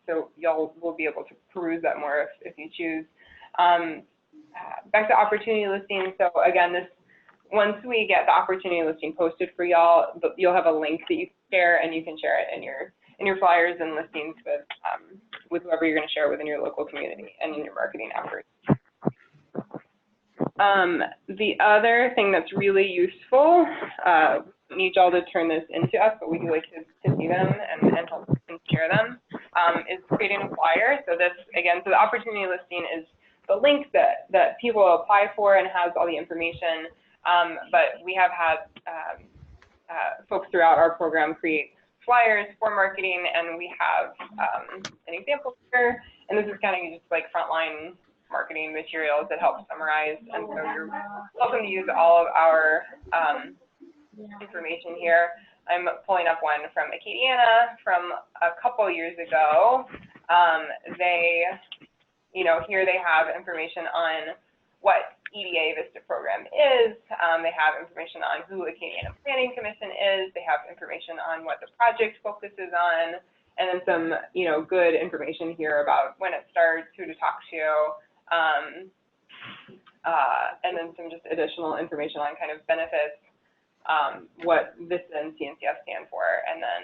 so y'all will be able to peruse that more if you choose. Back to opportunity listing. So again, once we get the opportunity listing posted for y'all, you'll have a link that you can share, and you can share it in your flyers and listings with whoever you're going to share within your local community and in your marketing efforts. The other thing that's really useful, need y'all to turn this into us, but we do like to see them and help and share them, is creating a flyer. So this, again, so the opportunity listing is the link that people apply for and has all the information, but we have had folks throughout our program create flyers for marketing, and we have an example here, and this is kind of just like frontline marketing materials that help summarize, and so you're welcome to use all of our information here. I'm pulling up one from Acadiana from a couple years ago. Here they have information on what EDA VISTA program is. They have information on who Acadiana Planning Commission is. They have information on what the project focuses on, and then some, good information here about when it starts, who to talk to, and then some just additional information on kind of benefits, what VISTA and CNCF stand for, and then,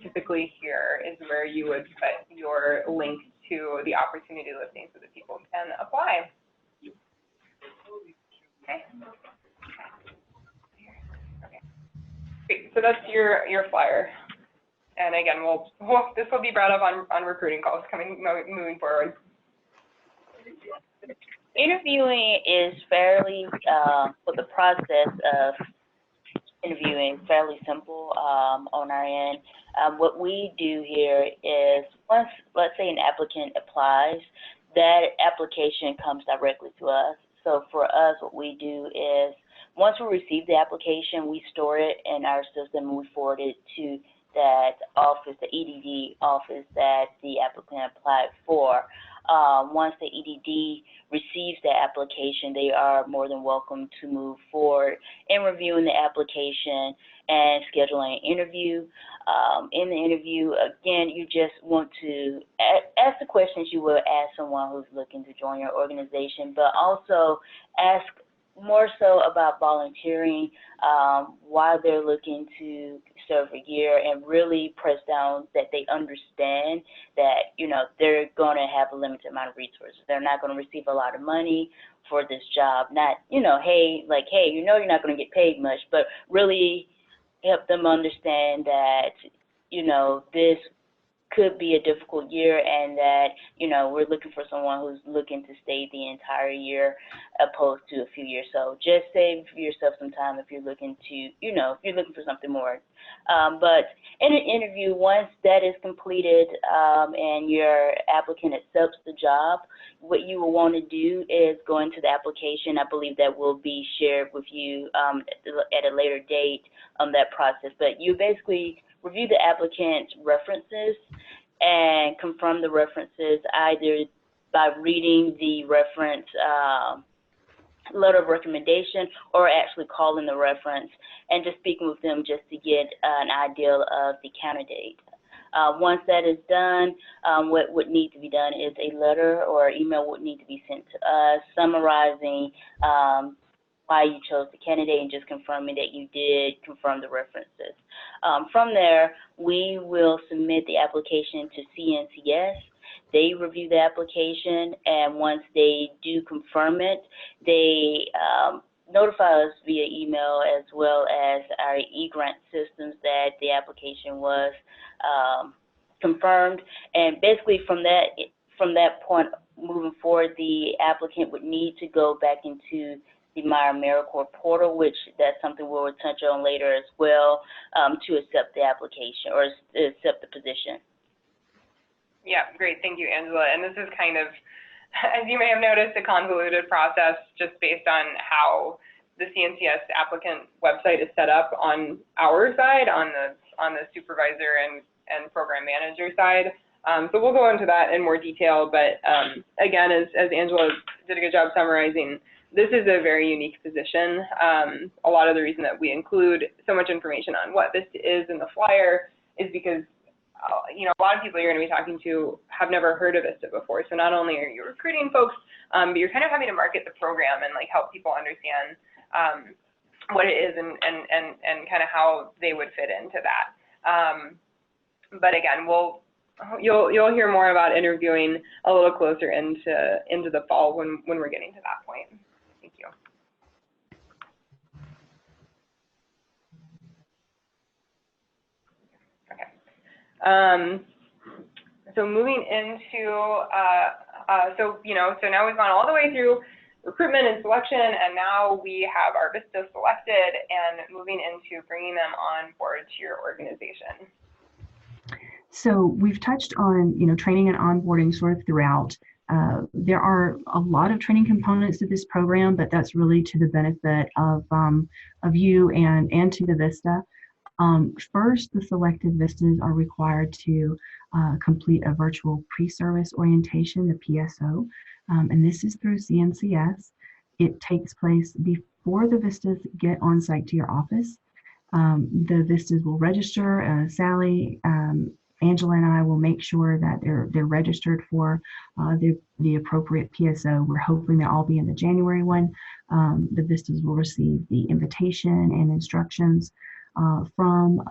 typically here is where you would put your link to the opportunity listing so that people can apply. Okay. Great. So so that's your flyer. And again, this will be brought up on recruiting calls moving forward. Interviewing is fairly, for the process of interviewing, fairly simple on our end. What we do here is once, let's say an applicant applies, that application comes directly to us. So for us, what we do is once we receive the application, we store it in our system and we forward it to that office, the EDD office that the applicant applied for. Once the EDD receives the application, they are more than welcome to move forward in reviewing the application and scheduling an interview. In the interview, again, you just want to ask the questions you would ask someone who's looking to join your organization, but also ask more so about volunteering, why they're looking to serve a year, and really press down that they understand that, you know, they're going to have a limited amount of resources. They're not going to receive a lot of money for this job. Not, you know, hey, you know, you're not going to get paid much, but really help them understand that, you know, this could be a difficult year and that, you know, we're looking for someone who's looking to stay the entire year opposed to a few years. So just save yourself some time if you're looking to, you know, if you're looking for something more. But in an interview, once that is completed and your applicant accepts the job, what you will want to do is go into the application. I believe that will be shared with you at a later date on that process. But you basically review the applicant's references and confirm the references either by reading the reference letter of recommendation or actually calling the reference and just speaking with them just to get an idea of the candidate. Once that is done, what would need to be done is a letter or email would need to be sent to us summarizing why you chose the candidate and just confirming that you did confirm the references. From there, we will submit the application to CNCS. They review the application, and once they do confirm it, they notify us via email as well as our e-grant systems that the application was confirmed. And basically from that point moving forward, the applicant would need to go back into the My AmeriCorps portal, which that's something we'll touch on later as well, to accept the application or accept the position. Yeah, great. Thank you, Angela. And this is kind of, as you may have noticed, a convoluted process just based on how the CNCS applicant website is set up on our side, on the supervisor and program manager side. So we'll go into that in more detail. But again, as Angela did a good job summarizing, this is a very unique position. A lot of the reason that we include so much information on what VISTA is in the flyer is because you know, a lot of people you're going to be talking to have never heard of VISTA before. So not only are you recruiting folks, but you're kind of having to market the program and like help people understand what it is and kind of how they would fit into that. But again, you'll hear more about interviewing a little closer into the fall when we're getting to that point. Thank you. So moving into, so now we've gone all the way through recruitment and selection, and now we have our VISTA selected and moving into bringing them on board to your organization. So we've touched on, you know, training and onboarding sort of throughout. There are a lot of training components to this program, but that's really to the benefit of you and to the VISTA. First, the selected VISTAs are required to complete a virtual pre-service orientation, the PSO, and this is through CNCS. It takes place before the VISTAs get on site to your office. The VISTAs will register. Sally, Angela, and I will make sure that they're registered for the appropriate PSO. We're hoping they'll all be in the January one. The VISTAs will receive the invitation and instructions from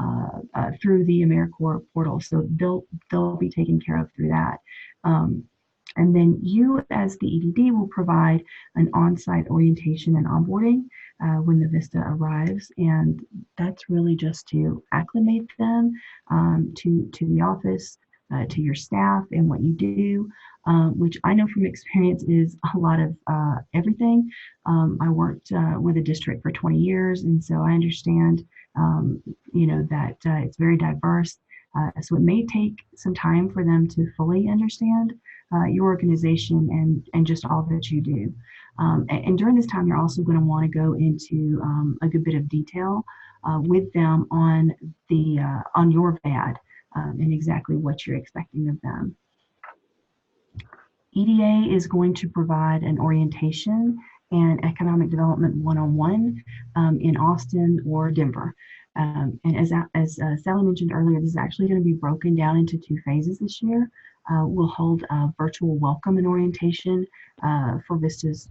through the AmeriCorps portal, so they'll be taken care of through that. And then you, as the EDD, will provide an on-site orientation and onboarding when the VISTA arrives. And that's really just to acclimate them to the office, to your staff and what you do, which I know from experience is a lot of everything. I worked with a district for 20 years, and so I understand, that it's very diverse. So it may take some time for them to fully understand your organization and just all that you do. And during this time, you're also going to want to go into a good bit of detail with them on your VAD and exactly what you're expecting of them. EDA is going to provide an orientation and economic development one-on-one in Austin or Denver. And as Sally mentioned earlier, this is actually going to be broken down into 2 phases this year. We'll hold a virtual welcome and orientation for VISTAs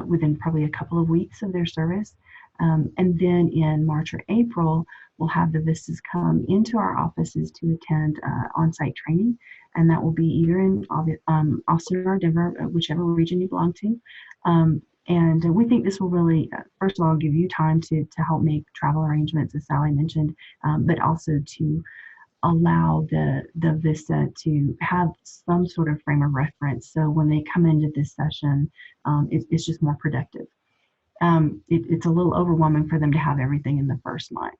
within probably a couple of weeks of their service. And then in March or April, we'll have the VISTAs come into our offices to attend on-site training. And that will be either in Austin or Denver, whichever region you belong to. And we think this will really, first of all, give you time to help make travel arrangements, as Sally mentioned, but also to allow the VISTA to have some sort of frame of reference. So when they come into this session, it's just more productive. It's a little overwhelming for them to have everything in the first month.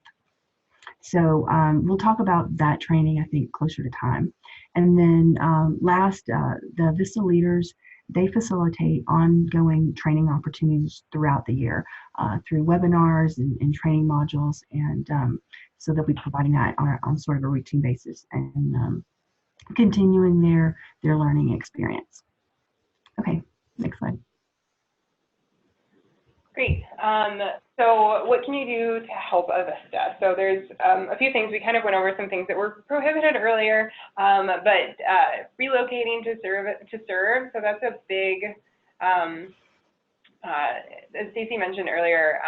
So we'll talk about that training, I think, closer to time. And then last, the VISTA leaders, they facilitate ongoing training opportunities throughout the year through webinars and training modules. And so they'll be providing that on sort of a routine basis and continuing their learning experience. Okay, next slide. Great. So what can you do to help a VISTA? So there's a few things. We kind of went over some things that were prohibited earlier, but relocating to serve. So that's a big, as Stacey mentioned earlier,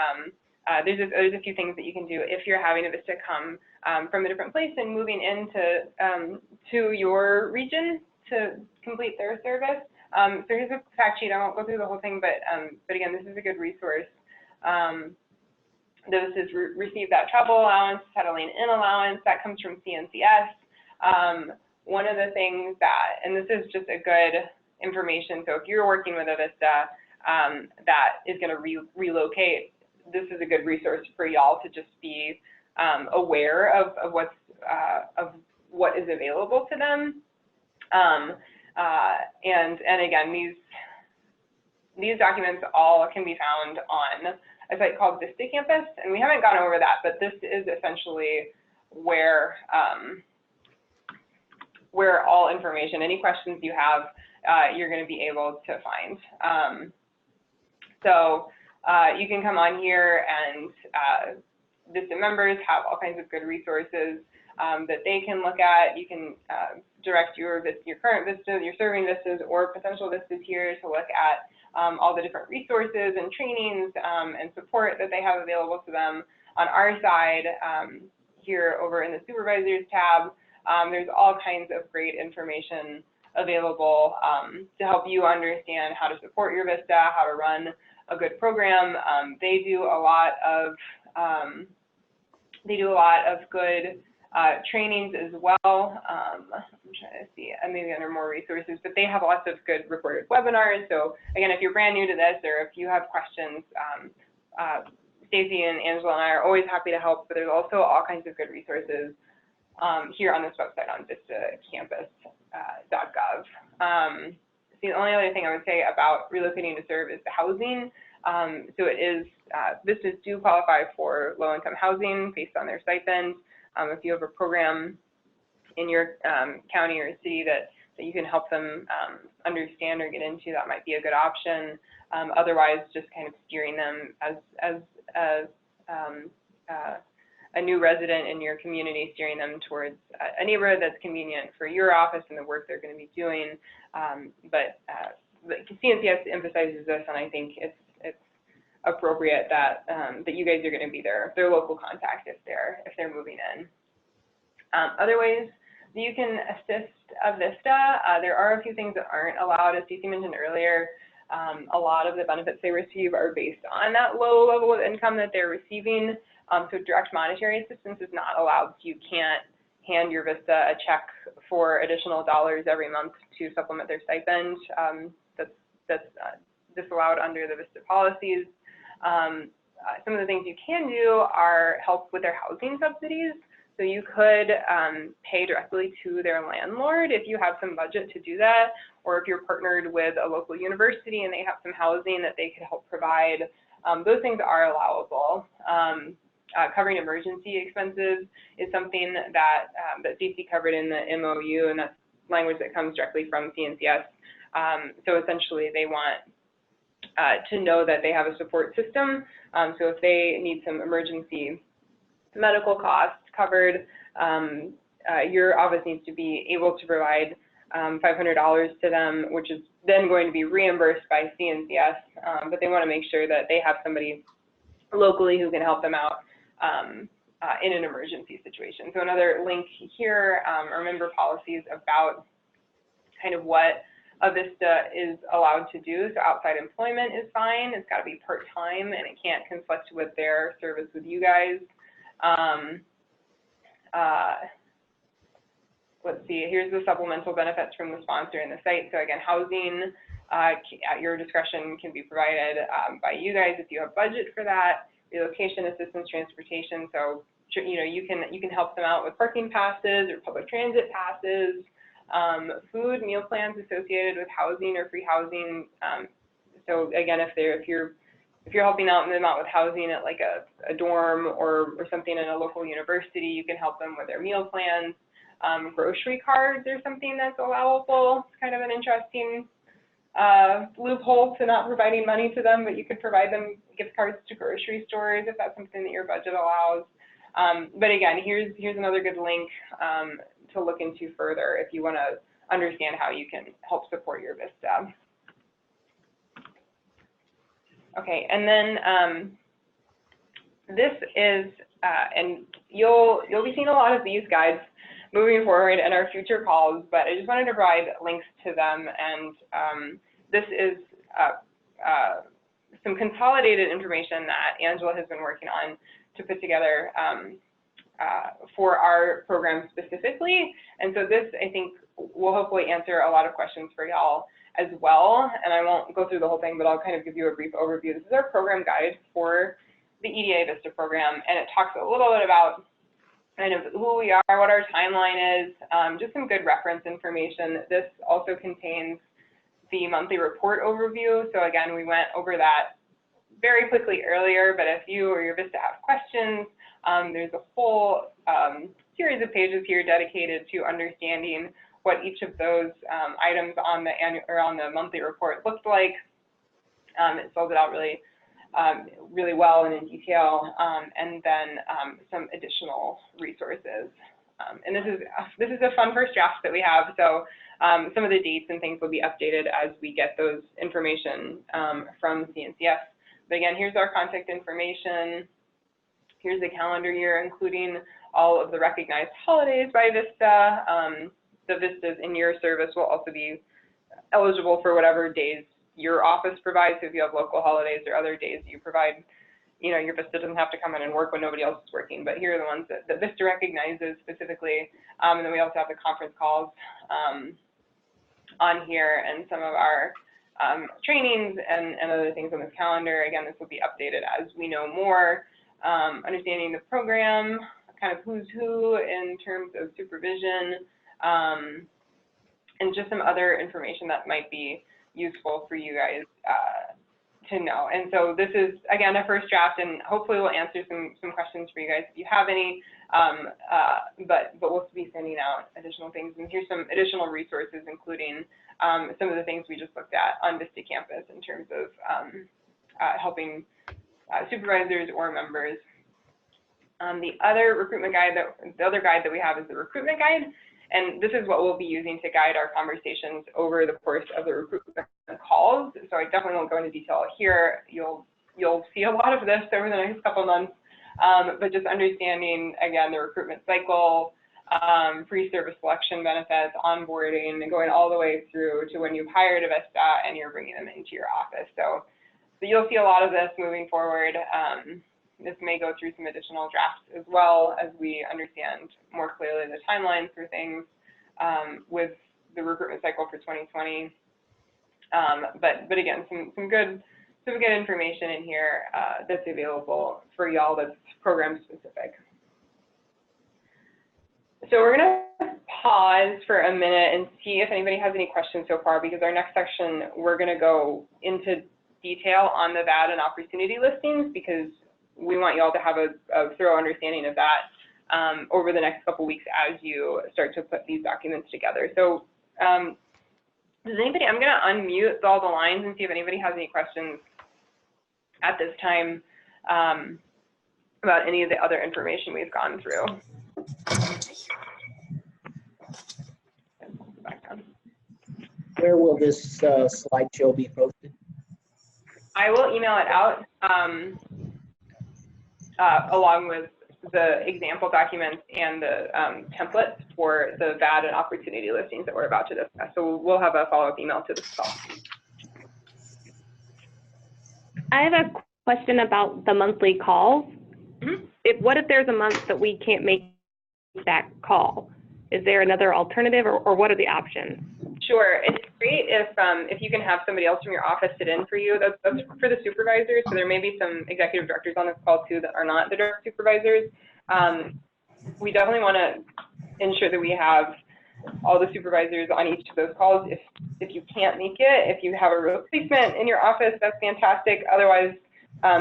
there's a few things that you can do if you're having a VISTA come from a different place and moving into to your region to complete their service. So here's a fact sheet. I won't go through the whole thing, but again, this is a good resource. Those is receive that travel allowance, settling in allowance, that comes from CNCS. One of the things that, and this is just a good information, so if you're working with a VISTA that is going to relocate, this is a good resource for y'all to just be aware of what is available to them. And again, these documents all can be found on a site called VISTA Campus, and we haven't gone over that, but this is essentially where all information, any questions you have, you're going to be able to find. So you can come on here, and VISTA members have all kinds of good resources that they can look at. You can direct your current VISTAs, your serving VISTAs, or potential VISTAs here to look at all the different resources and trainings and support that they have available to them. On our side, here over in the Supervisors tab, there's all kinds of great information available to help you understand how to support your VISTA, how to run a good program. They do a lot of good trainings as well. I'm trying to see, maybe under more resources, but they have lots of good recorded webinars. So again, if you're brand new to this, or if you have questions, Stacey and Angela and I are always happy to help, but there's also all kinds of good resources here on this website on vistacampus.gov. The only other thing I would say about relocating to serve is the housing. So it is, VISTAs do qualify for low-income housing based on their stipend. If you have a program in your county or city that you can help them understand or get into, that might be a good option. Otherwise, just kind of steering them as a new resident in your community, steering them towards a neighborhood that's convenient for your office and the work they're going to be doing. But CNCS emphasizes this, and I think it's appropriate that that you guys are going to be their local contact if they're moving in. Other ways You can assist a VISTA. There are a few things that aren't allowed. As Stacey mentioned earlier, a lot of the benefits they receive are based on that low level of income that they're receiving. So direct monetary assistance is not allowed. So you can't hand your VISTA a check for additional dollars every month to supplement their stipend. That's disallowed under the VISTA policies. Some of the things you can do are help with their housing subsidies. So you could pay directly to their landlord if you have some budget to do that, or if you're partnered with a local university and they have some housing that they could help provide. Those things are allowable. Covering emergency expenses is something that that Stacey covered in the MOU, and that's language that comes directly from CNCS. So essentially, they want to know that they have a support system. So if they need some emergency medical costs covered, your office needs to be able to provide $500 to them, which is then going to be reimbursed by CNCS. But they want to make sure that they have somebody locally who can help them out in an emergency situation. So another link here are member policies about kind of what a VISTA is allowed to do. So outside employment is fine. It's got to be part-time, and it can't conflict with their service with you guys. Let's see, here's the supplemental benefits from the sponsor and the site. So again, housing at your discretion can be provided by you guys if you have budget for that. Relocation assistance, transportation. So you can help them out with parking passes or public transit passes. Food, meal plans associated with housing or free housing. So again, if you're helping them out with housing at like a dorm or something in a local university, you can help them with their meal plans. Grocery cards are something that's allowable. It's kind of an interesting loophole to not providing money to them, but you could provide them gift cards to grocery stores if that's something that your budget allows. But again, here's another good link to look into further if you want to understand how you can help support your VISTA. Okay, and then this is, and you'll be seeing a lot of these guides moving forward in our future calls, but I just wanted to provide links to them, and this is some consolidated information that Angela has been working on to put together for our program specifically. And so this, I think, will hopefully answer a lot of questions for y'all as well. And I won't go through the whole thing, but I'll kind of give you a brief overview. This is our program guide for the EDA VISTA program, and it talks a little bit about kind of who we are, what our timeline is, just some good reference information. This also contains the monthly report overview. So again, we went over that very quickly earlier, but if you or your VISTA have questions, there's a whole series of pages here dedicated to understanding what each of those items on the annual or on the monthly report looked like. It spells it out really well and in detail, and then some additional resources. And this is a fun first draft that we have. So some of the dates and things will be updated as we get those information from CNCS. But again, here's our contact information. Here's the calendar year, including all of the recognized holidays by VISTA. The VISTAs in your service will also be eligible for whatever days your office provides. So if you have local holidays or other days that you provide, your VISTA doesn't have to come in and work when nobody else is working, but here are the ones that VISTA recognizes specifically. And then we also have the conference calls on here and some of our trainings and other things on this calendar. Again, this will be updated as we know more. Understanding the program, kind of who's who in terms of supervision, and just some other information that might be useful for you guys to know. And so this is, again, a first draft, and hopefully we'll answer some questions for you guys if you have any, but we'll be sending out additional things. And here's some additional resources, including some of the things we just looked at on VISTA campus in terms of helping supervisors or members. The other recruitment guide, the other guide that we have is the recruitment guide. And this is what we'll be using to guide our conversations over the course of the recruitment calls. So I definitely won't go into detail here. You'll see a lot of this over the next couple months, but just understanding, again, the recruitment cycle, pre-service selection benefits, onboarding, and going all the way through to when you've hired a VISTA and you're bringing them into your office. So you'll see a lot of this moving forward. This may go through some additional drafts as well as we understand more clearly the timelines for things with the recruitment cycle for 2020. But again, some good information in here that's available for y'all that's program specific. So we're going to pause for a minute and see if anybody has any questions so far, because our next section, we're going to go into detail on the VAD and opportunity listings, because we want you all to have a thorough understanding of that over the next couple weeks as you start to put these documents together. So does anybody, I'm going to unmute all the lines and see if anybody has any questions at this time about any of the other information we've gone through. Where will this slideshow be posted? I will email it out along with the example documents and the templates for the VAD and opportunity listings that we're about to discuss. So we'll have a follow-up email to this call. I have a question about the monthly calls. Mm-hmm. What if there's a month that we can't make that call? Is there another alternative, or what are the options? Sure, it's great if you can have somebody else from your office sit in for you. That's for the supervisors. So there may be some executive directors on this call too that are not the direct supervisors. We definitely want to ensure that we have all the supervisors on each of those calls. If you can't make it, if you have a replacement in your office, that's fantastic. Otherwise,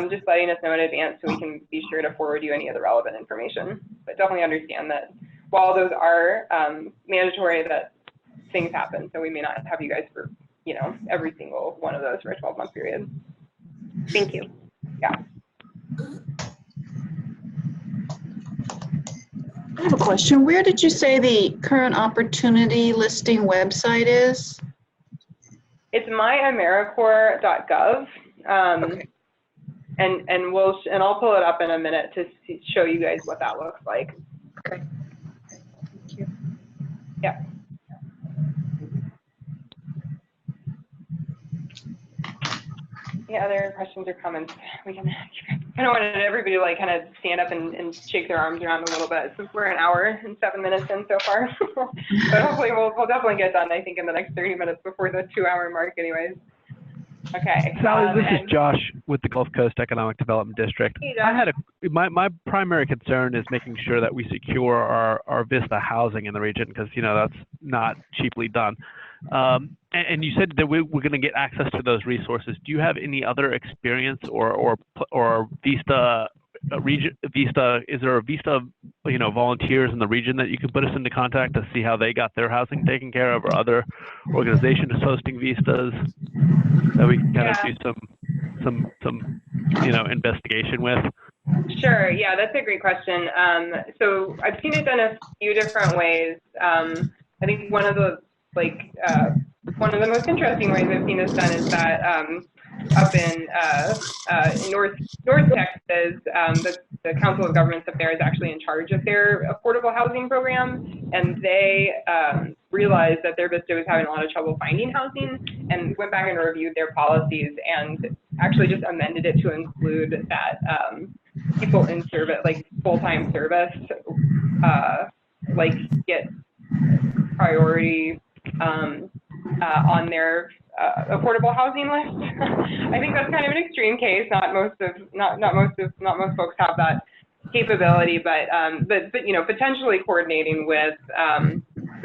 just letting us know in advance so we can be sure to forward you any of the relevant information. But definitely understand that while those are mandatory, that things happen. So we may not have you guys for, every single one of those for a 12-month period. Thank you. Yeah. I have a question. Where did you say the current opportunity listing website is? It's myamericorps.gov. Okay. And I'll pull it up in a minute to show you guys what that looks like. Okay. Thank you. Yeah. Any other questions or comments? We can kind of wanted everybody to kind of stand up and shake their arms around a little bit, since we're an hour and 7 minutes in so far. But hopefully we'll definitely get done, I think, in the next 30 minutes before the 2-hour mark anyways. Okay. Sally, this is Josh with the Gulf Coast Economic Development District. Hey, Josh. My primary concern is making sure that we secure our VISTA housing in the region, because that's not cheaply done. And you said that we're going to get access to those resources. Do you have any other experience or VISTA region? VISTA, is there a VISTA volunteers in the region that you can put us into contact to see how they got their housing taken care of, or other organizations hosting VISTAs that we can kind of do some investigation with? Sure. Yeah, that's a great question. So I've seen it done a few different ways. I think one of the most interesting ways I've seen this done is that up in North Texas, the Council of Governments up there is actually in charge of their affordable housing program, and they realized that their VISTA was having a lot of trouble finding housing, and went back and reviewed their policies and actually just amended it to include that people in service, like full-time service, get priority on their affordable housing list. I think that's kind of an extreme case. Not most folks have that capability, but potentially coordinating with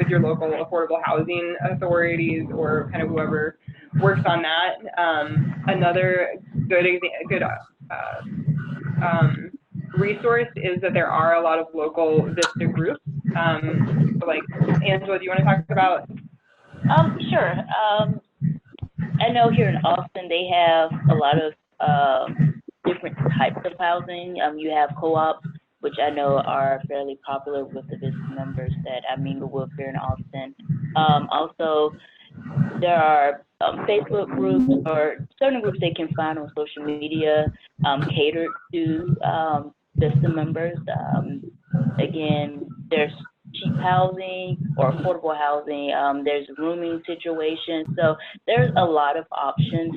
your local affordable housing authorities or kind of whoever works on that. Another good resource is that there are a lot of local VISTA groups. Like, Angela, do you want to talk about? Sure. I know here in Austin they have a lot of different types of housing. You have co-ops, which I know are fairly popular with the VISTA members that I mingle with here in Austin. Also, there are Facebook groups or certain groups they can find on social media catered to VISTA members. Again, there's cheap housing or affordable housing. There's rooming situations. So there's a lot of options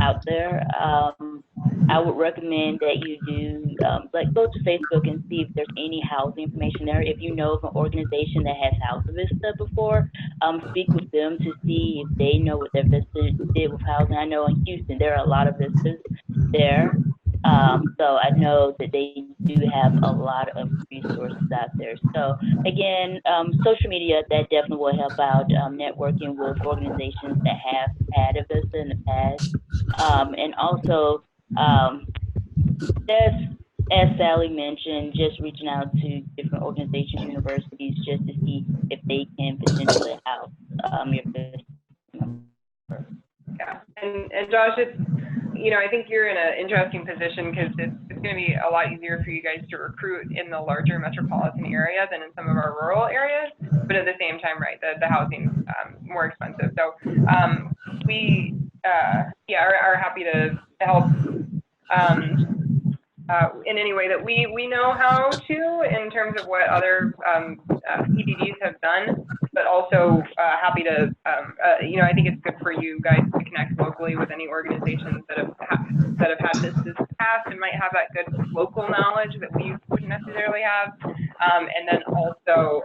out there. I would recommend that you do, like, go to Facebook and see if there's any housing information there. If you know of an organization that has House Vista before, speak with them to see if they know what their Vista did with housing. I know in Houston there are a lot of Vistas there. So I know that they do have a lot of resources out there. So again, social media, that definitely will help out networking with organizations that have had a Vista in the past. And also, as Sally mentioned, just reaching out to different organizations, universities, just to see if they can potentially house your Vista member. Yeah, and Josh, it's, you know, I think you're in an interesting position because it's going to be a lot easier for you guys to recruit in the larger metropolitan area than in some of our rural areas. But at the same time, right, the housing's more expensive. So we, are happy to help in any way that we know how to, in terms of what other EDDs have done, but also happy to, you know, I think it's good for you guys to connect locally with any organizations that have had this past and might have that good local knowledge that we wouldn't necessarily have. And then also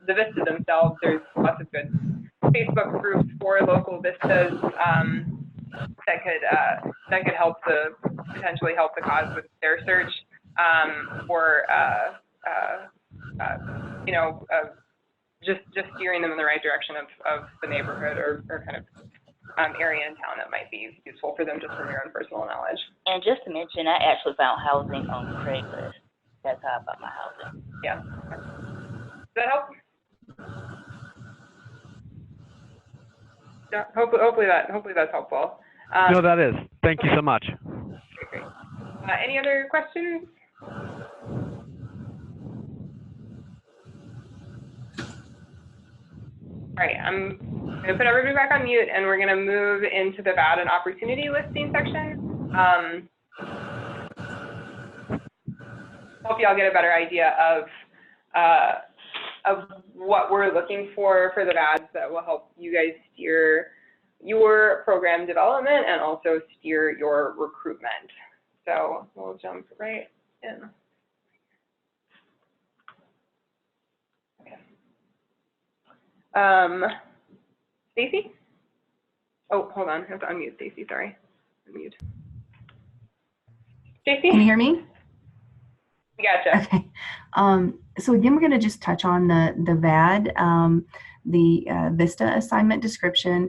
the Vista themselves, there's lots of good Facebook groups for local Vistas that could help potentially help the cause with their search, or you know, just steering them in the right direction of the neighborhood or kind of area in town that might be useful for them just from your own personal knowledge. And just to mention, I actually found housing on Craigslist. That's how I found my housing. Yeah. Does that help? Yeah, hopefully that's helpful. No, that is. Thank you so much. Great. Any other questions? All right, I'm going to put everybody back on mute, and we're going to move into the bad and opportunity listing section. Hope y'all get a better idea of what we're looking for the bads that will help you guys steer your program development and also steer your recruitment. So we'll jump right in. Okay. Stacy? Oh, hold on. I have to unmute Stacy. Sorry. Unmute. Stacy? Can you hear me? Gotcha. Okay. So again, we're going to just touch on the VAD. The VISTA assignment description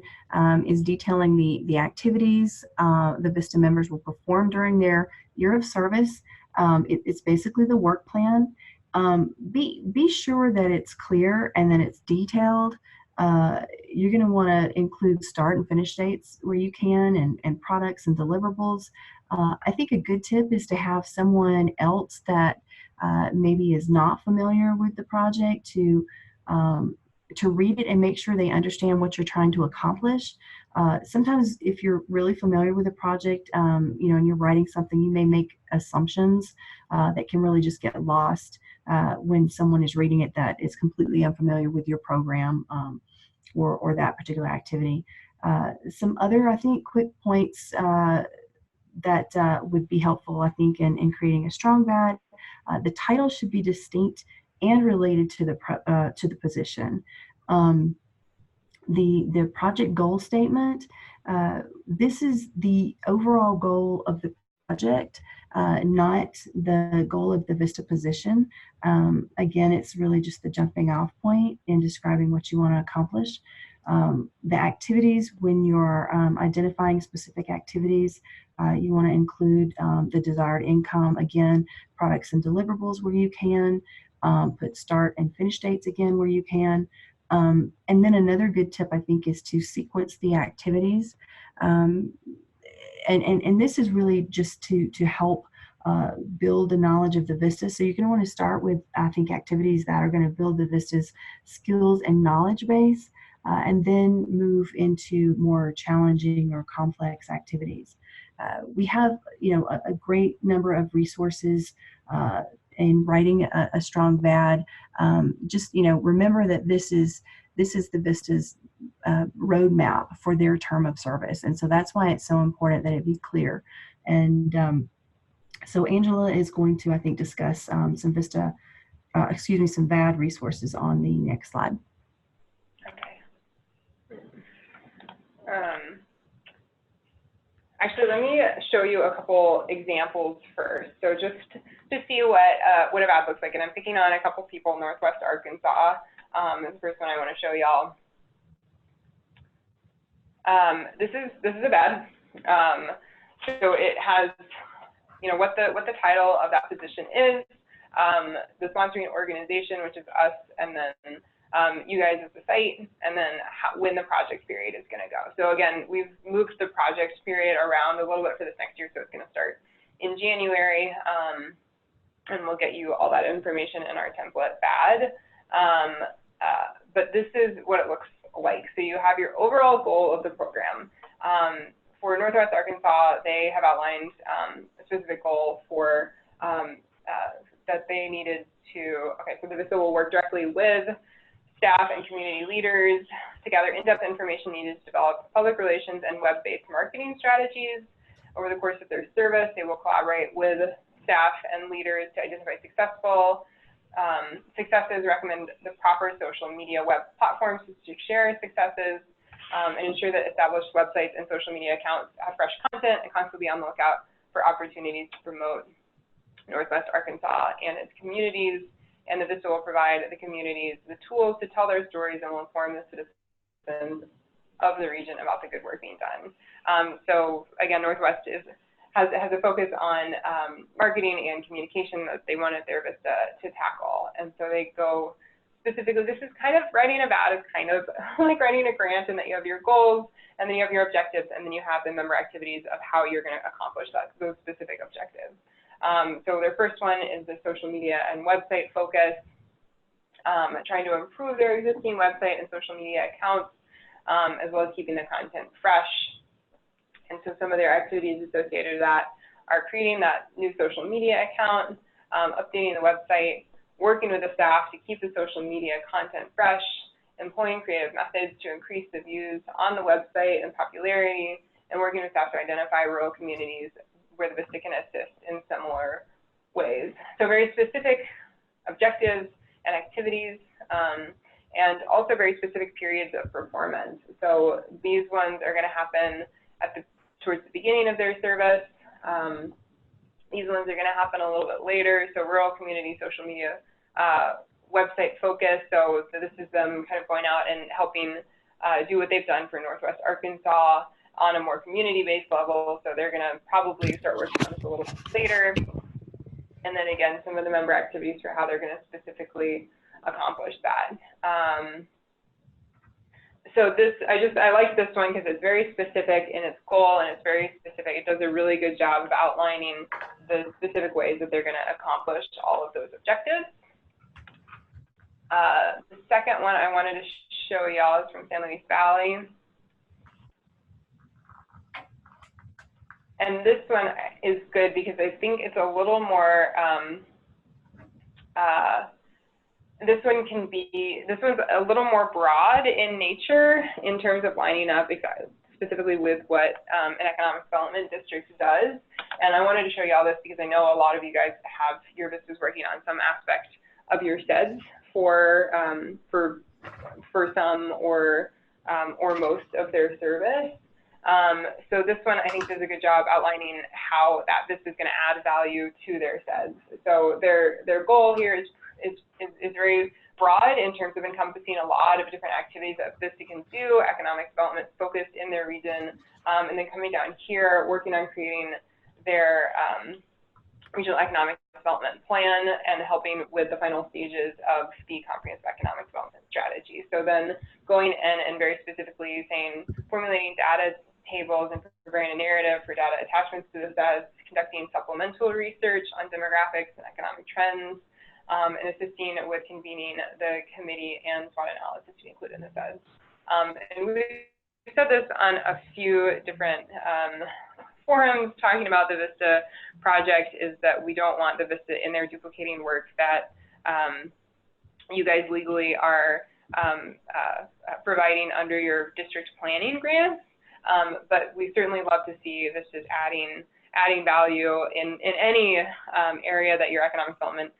is detailing the activities the VISTA members will perform during their year of service. It's basically the work plan. Be sure that it's clear and that it's detailed. You're going to want to include start and finish dates where you can, and products and deliverables. I think a good tip is to have someone else that maybe is not familiar with the project to read it and make sure they understand what you're trying to accomplish. Sometimes if you're really familiar with a project, you know, and you're writing something, you may make assumptions that can really just get lost when someone is reading it that is completely unfamiliar with your program or that particular activity. Some other, I think, quick points that would be helpful, I think, in creating a strong VAD. The title should be distinct and related to the position. The project goal statement, this is the overall goal of the project, not the goal of the VISTA position. Again, it's really just the jumping off point in describing what you want to accomplish. The activities, when you're identifying specific activities, you want to include the desired income, again, products and deliverables where you can, put start and finish dates again where you can. And then another good tip, I think, is to sequence the activities. And this is really just to help build the knowledge of the VISTA. So you're going to want to start with, I think, activities that are going to build the VISTA's skills and knowledge base, and then move into more challenging or complex activities. We have, you know, a great number of resources in writing a strong VAD, just, remember that this is the VISTA's roadmap for their term of service. And so that's why it's so important that it be clear. And so Angela is going to, I think, discuss some VISTA, some VAD resources on the next slide. Okay. Actually, let me show you a couple examples first. So just to see what a VAD looks like, and I'm picking on a couple people, Northwest Arkansas. Is the first one I want to show y'all. This is a VAD. So it has, what the title of that position is, the sponsoring organization, which is us, and then you guys as the site, and then when the project period is going to go. So again, we've moved the project period around a little bit for this next year, so it's going to start in January, and we'll get you all that information in our template VAD. But this is what it looks like. So you have your overall goal of the program. For Northwest Arkansas, they have outlined a specific goal for that they needed to, so the VISTA will work directly with staff and community leaders to gather in-depth information needed to develop public relations and web-based marketing strategies. Over the course of their service, they will collaborate with staff and leaders to identify successes, recommend the proper social media web platforms to share successes, and ensure that established websites and social media accounts have fresh content and constantly be on the lookout for opportunities to promote Northwest Arkansas and its communities. And the VISTA will provide the communities the tools to tell their stories and will inform the citizens of the region about the good work being done. So again, Northwest has a focus on marketing and communication that they wanted their VISTA to tackle. And so they go specifically, this is kind of writing a VAD is kind of like writing a grant, in that you have your goals and then you have your objectives, and then you have the member activities of how you're going to accomplish those specific objectives. So their first one is the social media and website focus, trying to improve their existing website and social media accounts, as well as keeping the content fresh. And so some of their activities associated with that are creating that new social media account, updating the website, working with the staff to keep the social media content fresh, employing creative methods to increase the views on the website and popularity, and working with staff to identify rural communities where the VISTA can assist in similar ways. So very specific objectives and activities, and also very specific periods of performance. So these ones are going to happen towards the beginning of their service. These ones are going to happen a little bit later. So rural community social media website focus. So this is them kind of going out and helping do what they've done for Northwest Arkansas on a more community-based level. So they're going to probably start working on this a little bit later. And then again, some of the member activities for how they're going to specifically accomplish that. So I like this one because it's very specific in its goal, and it's very specific. It does a really good job of outlining the specific ways that they're going to accomplish all of those objectives. The second one I wanted to show y'all is from San Luis Valley. And this one is good because I think it's a little more, this one's a little more broad in nature in terms of lining up specifically with what an economic development district does. And I wanted to show you all this because I know a lot of you guys have your VISTAs working on some aspect of your SEDS for some or most of their service. So this one I think does a good job outlining how that VISTA is going to add value to their SEDS. So their goal here is very broad in terms of encompassing a lot of different activities that VISTA can do, economic development focused in their region, and then coming down here, working on creating their regional economic development plan and helping with the final stages of the comprehensive economic development strategy. So then going in and very specifically saying, formulating data tables and preparing a narrative for data attachments to the SEDS, conducting supplemental research on demographics and economic trends, and assisting with convening the committee and SWOT analysis to be included in the SEDS. And we said this on a few different forums talking about the VISTA project is that we don't want the VISTA in there duplicating work that you guys legally are providing under your district planning grants, but we certainly love to see VISTAs adding value in any area that your economic development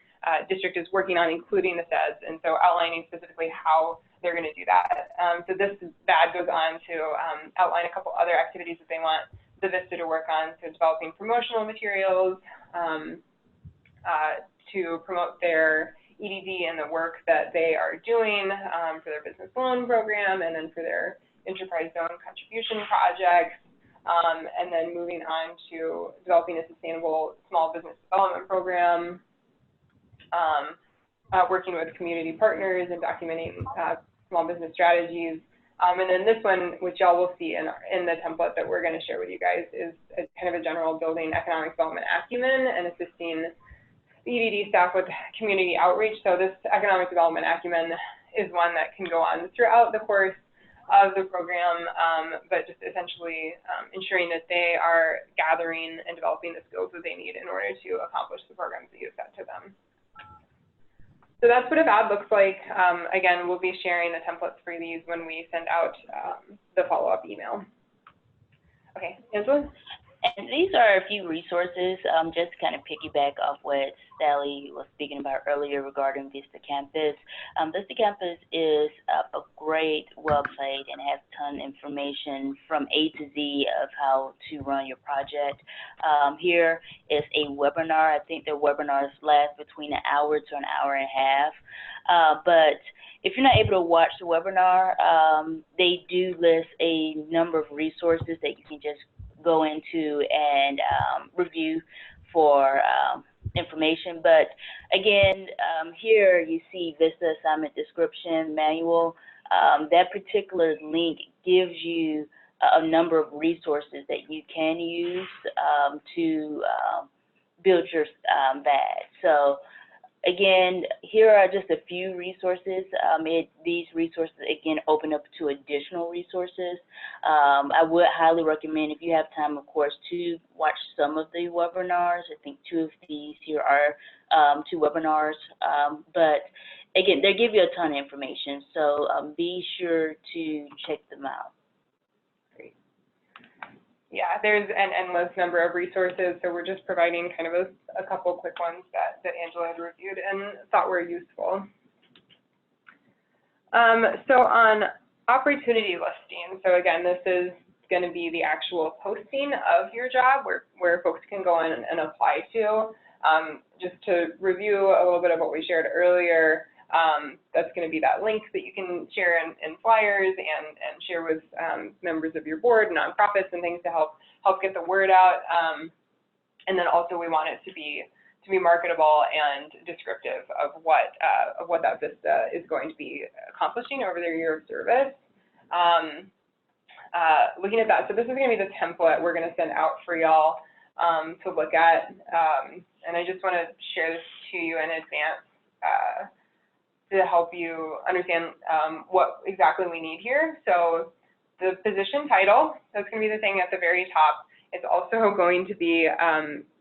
district is working on, including the SEDS, and so outlining specifically how they're going to do that. So this BAD goes on to outline a couple other activities that they want the VISTA to work on, so developing promotional materials to promote their EDD and the work that they are doing for their business loan program, and then for their enterprise zone contribution projects, and then moving on to developing a sustainable small business development program, working with community partners and documenting small business strategies. And then this one, which y'all will see in the template that we're going to share with you guys, is kind of a general building economic development acumen and assisting EDD staff with community outreach. So this economic development acumen is one that can go on throughout the course of the program, but just essentially ensuring that they are gathering and developing the skills that they need in order to accomplish the programs that you've set to them. So that's what a BAD looks like. Again, we'll be sharing the templates for these when we send out the follow-up email. Okay, Angela? And these are a few resources, just to kind of piggyback off what Sally was speaking about earlier regarding Vista Campus. Vista Campus is a great website and has a ton of information from A to Z of how to run your project. Here is a webinar. I think their webinars last between an hour to an hour and a half. But if you're not able to watch the webinar, they do list a number of resources that you can just go into and review for information. But again, here you see Vista Assignment Description Manual. That particular link gives you a number of resources that you can use to build your VAD. So again, here are just a few resources. These resources, again, open up to additional resources. I would highly recommend, if you have time, of course, to watch some of the webinars. I think 2 of these here are 2 webinars. But again, they give you a ton of information, so be sure to check them out. Yeah, there's an endless number of resources, so we're just providing kind of a couple quick ones that Angela had reviewed and thought were useful. So on opportunity listing, so again, this is going to be the actual posting of your job where folks can go in and apply to. Just to review a little bit of what we shared earlier, that's going to be that link that you can share in flyers and share with members of your board, nonprofits, and things to help get the word out. And then also we want it to be marketable and descriptive of what that VISTA is going to be accomplishing over their year of service. Looking at that, so this is going to be the template we're going to send out for y'all to look at. And I just want to share this to you in advance to help you understand what exactly we need here. So the position title, that's going to be the thing at the very top. It's also going to be,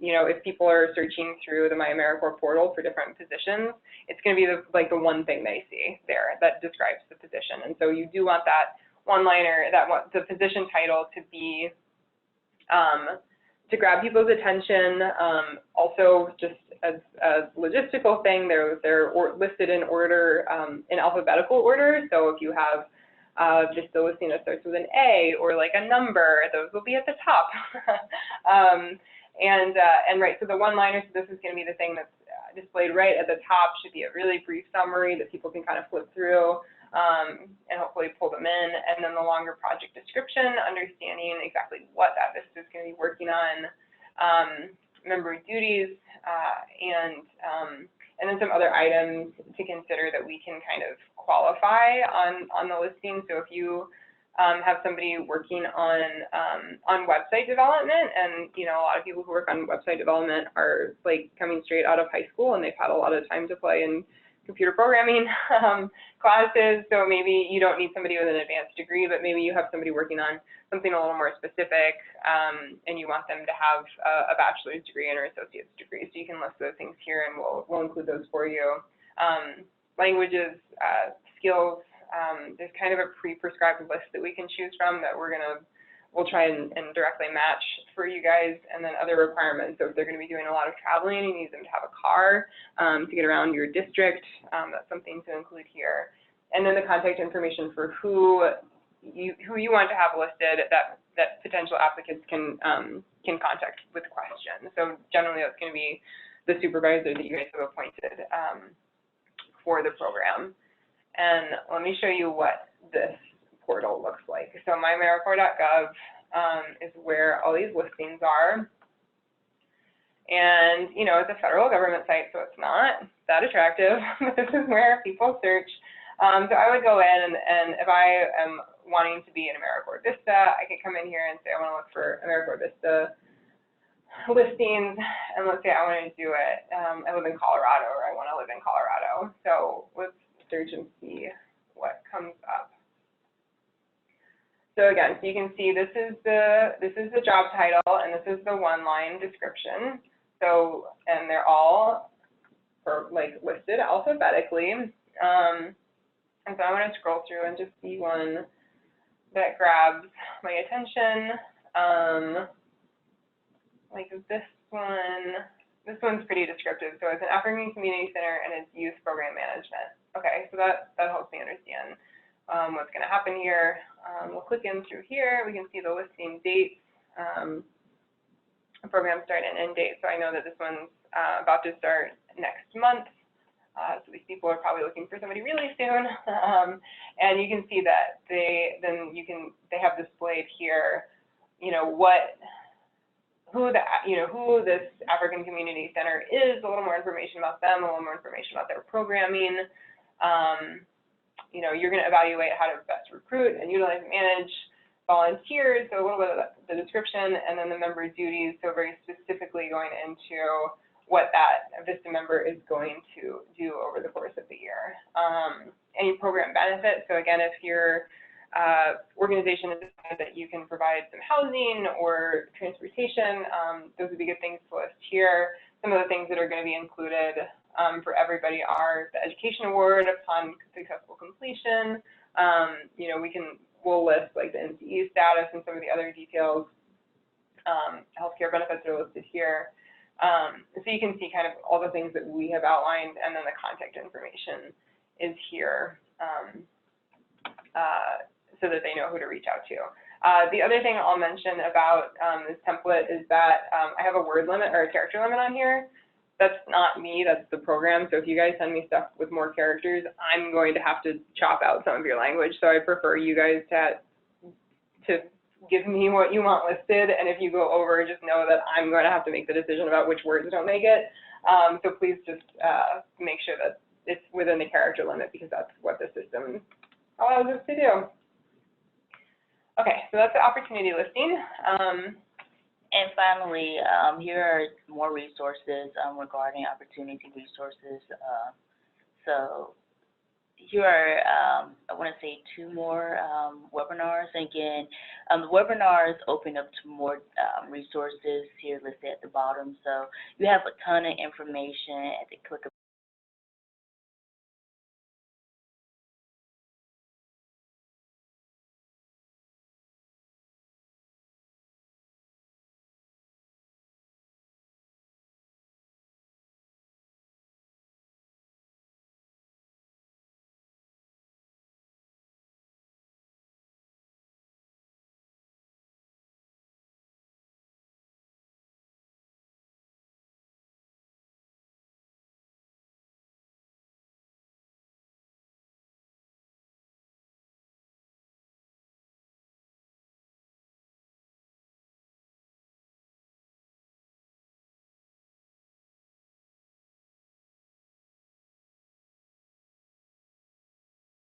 you know, if people are searching through the My AmeriCorps portal for different positions, it's going to be the one thing they see there that describes the position. And so you do want that one-liner, the position title to be, to grab people's attention. Also, just as a logistical thing, they're listed in order, in alphabetical order. So if you have just the listing that starts with an A or like a number, those will be at the top. And right, so the one-liner, so this is going to be the thing that's displayed right at the top, should be a really brief summary that people can kind of flip through and hopefully pull them in. And then the longer project description, understanding exactly what that VISTA is going to be working on, member duties, and then some other items to consider that we can kind of qualify on the listing. So if you have somebody working on website development, and you know, a lot of people who work on website development are like coming straight out of high school and they've had a lot of time to play in computer programming classes, so maybe you don't need somebody with an advanced degree, but maybe you have somebody working on something a little more specific, and you want them to have a bachelor's degree and or associate's degree. So you can list those things here, and we'll include those for you. Languages, skills, there's kind of a pre-prescribed list that we can choose from that we'll try and directly match for you guys, and then other requirements. So if they're going to be doing a lot of traveling, you need them to have a car to get around your district. That's something to include here. And then the contact information for who you want to have listed that potential applicants can contact with questions. So generally, that's going to be the supervisor that you guys have appointed for the program. And let me show you what this portal looks like. So myAmericorps.gov is where all these listings are. And, you know, it's a federal government site, so it's not that attractive. This is where people search. So I would go in, and if I am wanting to be in AmeriCorps VISTA, I could come in here and say I want to look for AmeriCorps VISTA listings, and let's say I want to do it, I live in Colorado, or I want to live in Colorado. So let's search and see what comes up. So again, so you can see this is the job title, and this is the one-line description. So, and they're all listed alphabetically. And so I want to scroll through and just see one that grabs my attention. Like this one's pretty descriptive. So it's an African Community Center and it's youth program management. Okay, so that helps me understand what's going to happen here. We'll click in through here. We can see the listing dates, program start and end date. So I know that this one's about to start next month. So these people are probably looking for somebody really soon. And you can see that they have displayed here, you know, who this African Community Center is, a little more information about them, a little more information about their programming. You know, you're going to evaluate how to best recruit and utilize and manage volunteers, so a little bit of the description, and then the member duties, so very specifically going into what that VISTA member is going to do over the course of the year. Any program benefits, so again, if your organization is that you can provide some housing or transportation, those would be good things to list here. Some of the things that are going to be included for everybody are the education award upon successful completion. You know, we'll list like the NCE status and some of the other details. Healthcare benefits are listed here. So you can see kind of all the things that we have outlined, and then the contact information is here so that they know who to reach out to. The other thing I'll mention about this template is that I have a word limit or a character limit on here. That's not me, that's the program. So if you guys send me stuff with more characters, I'm going to have to chop out some of your language. So I prefer you guys to give me what you want listed, and if you go over, just know that I'm going to have to make the decision about which words don't make it. So please just make sure that it's within the character limit, because that's what the system allows us to do. Okay, so that's the opportunity listing. And finally, here are more resources regarding opportunity resources. So here are, I want to say, 2 more webinars. Again, the webinars open up to more resources here listed at the bottom. So you have a ton of information at the click of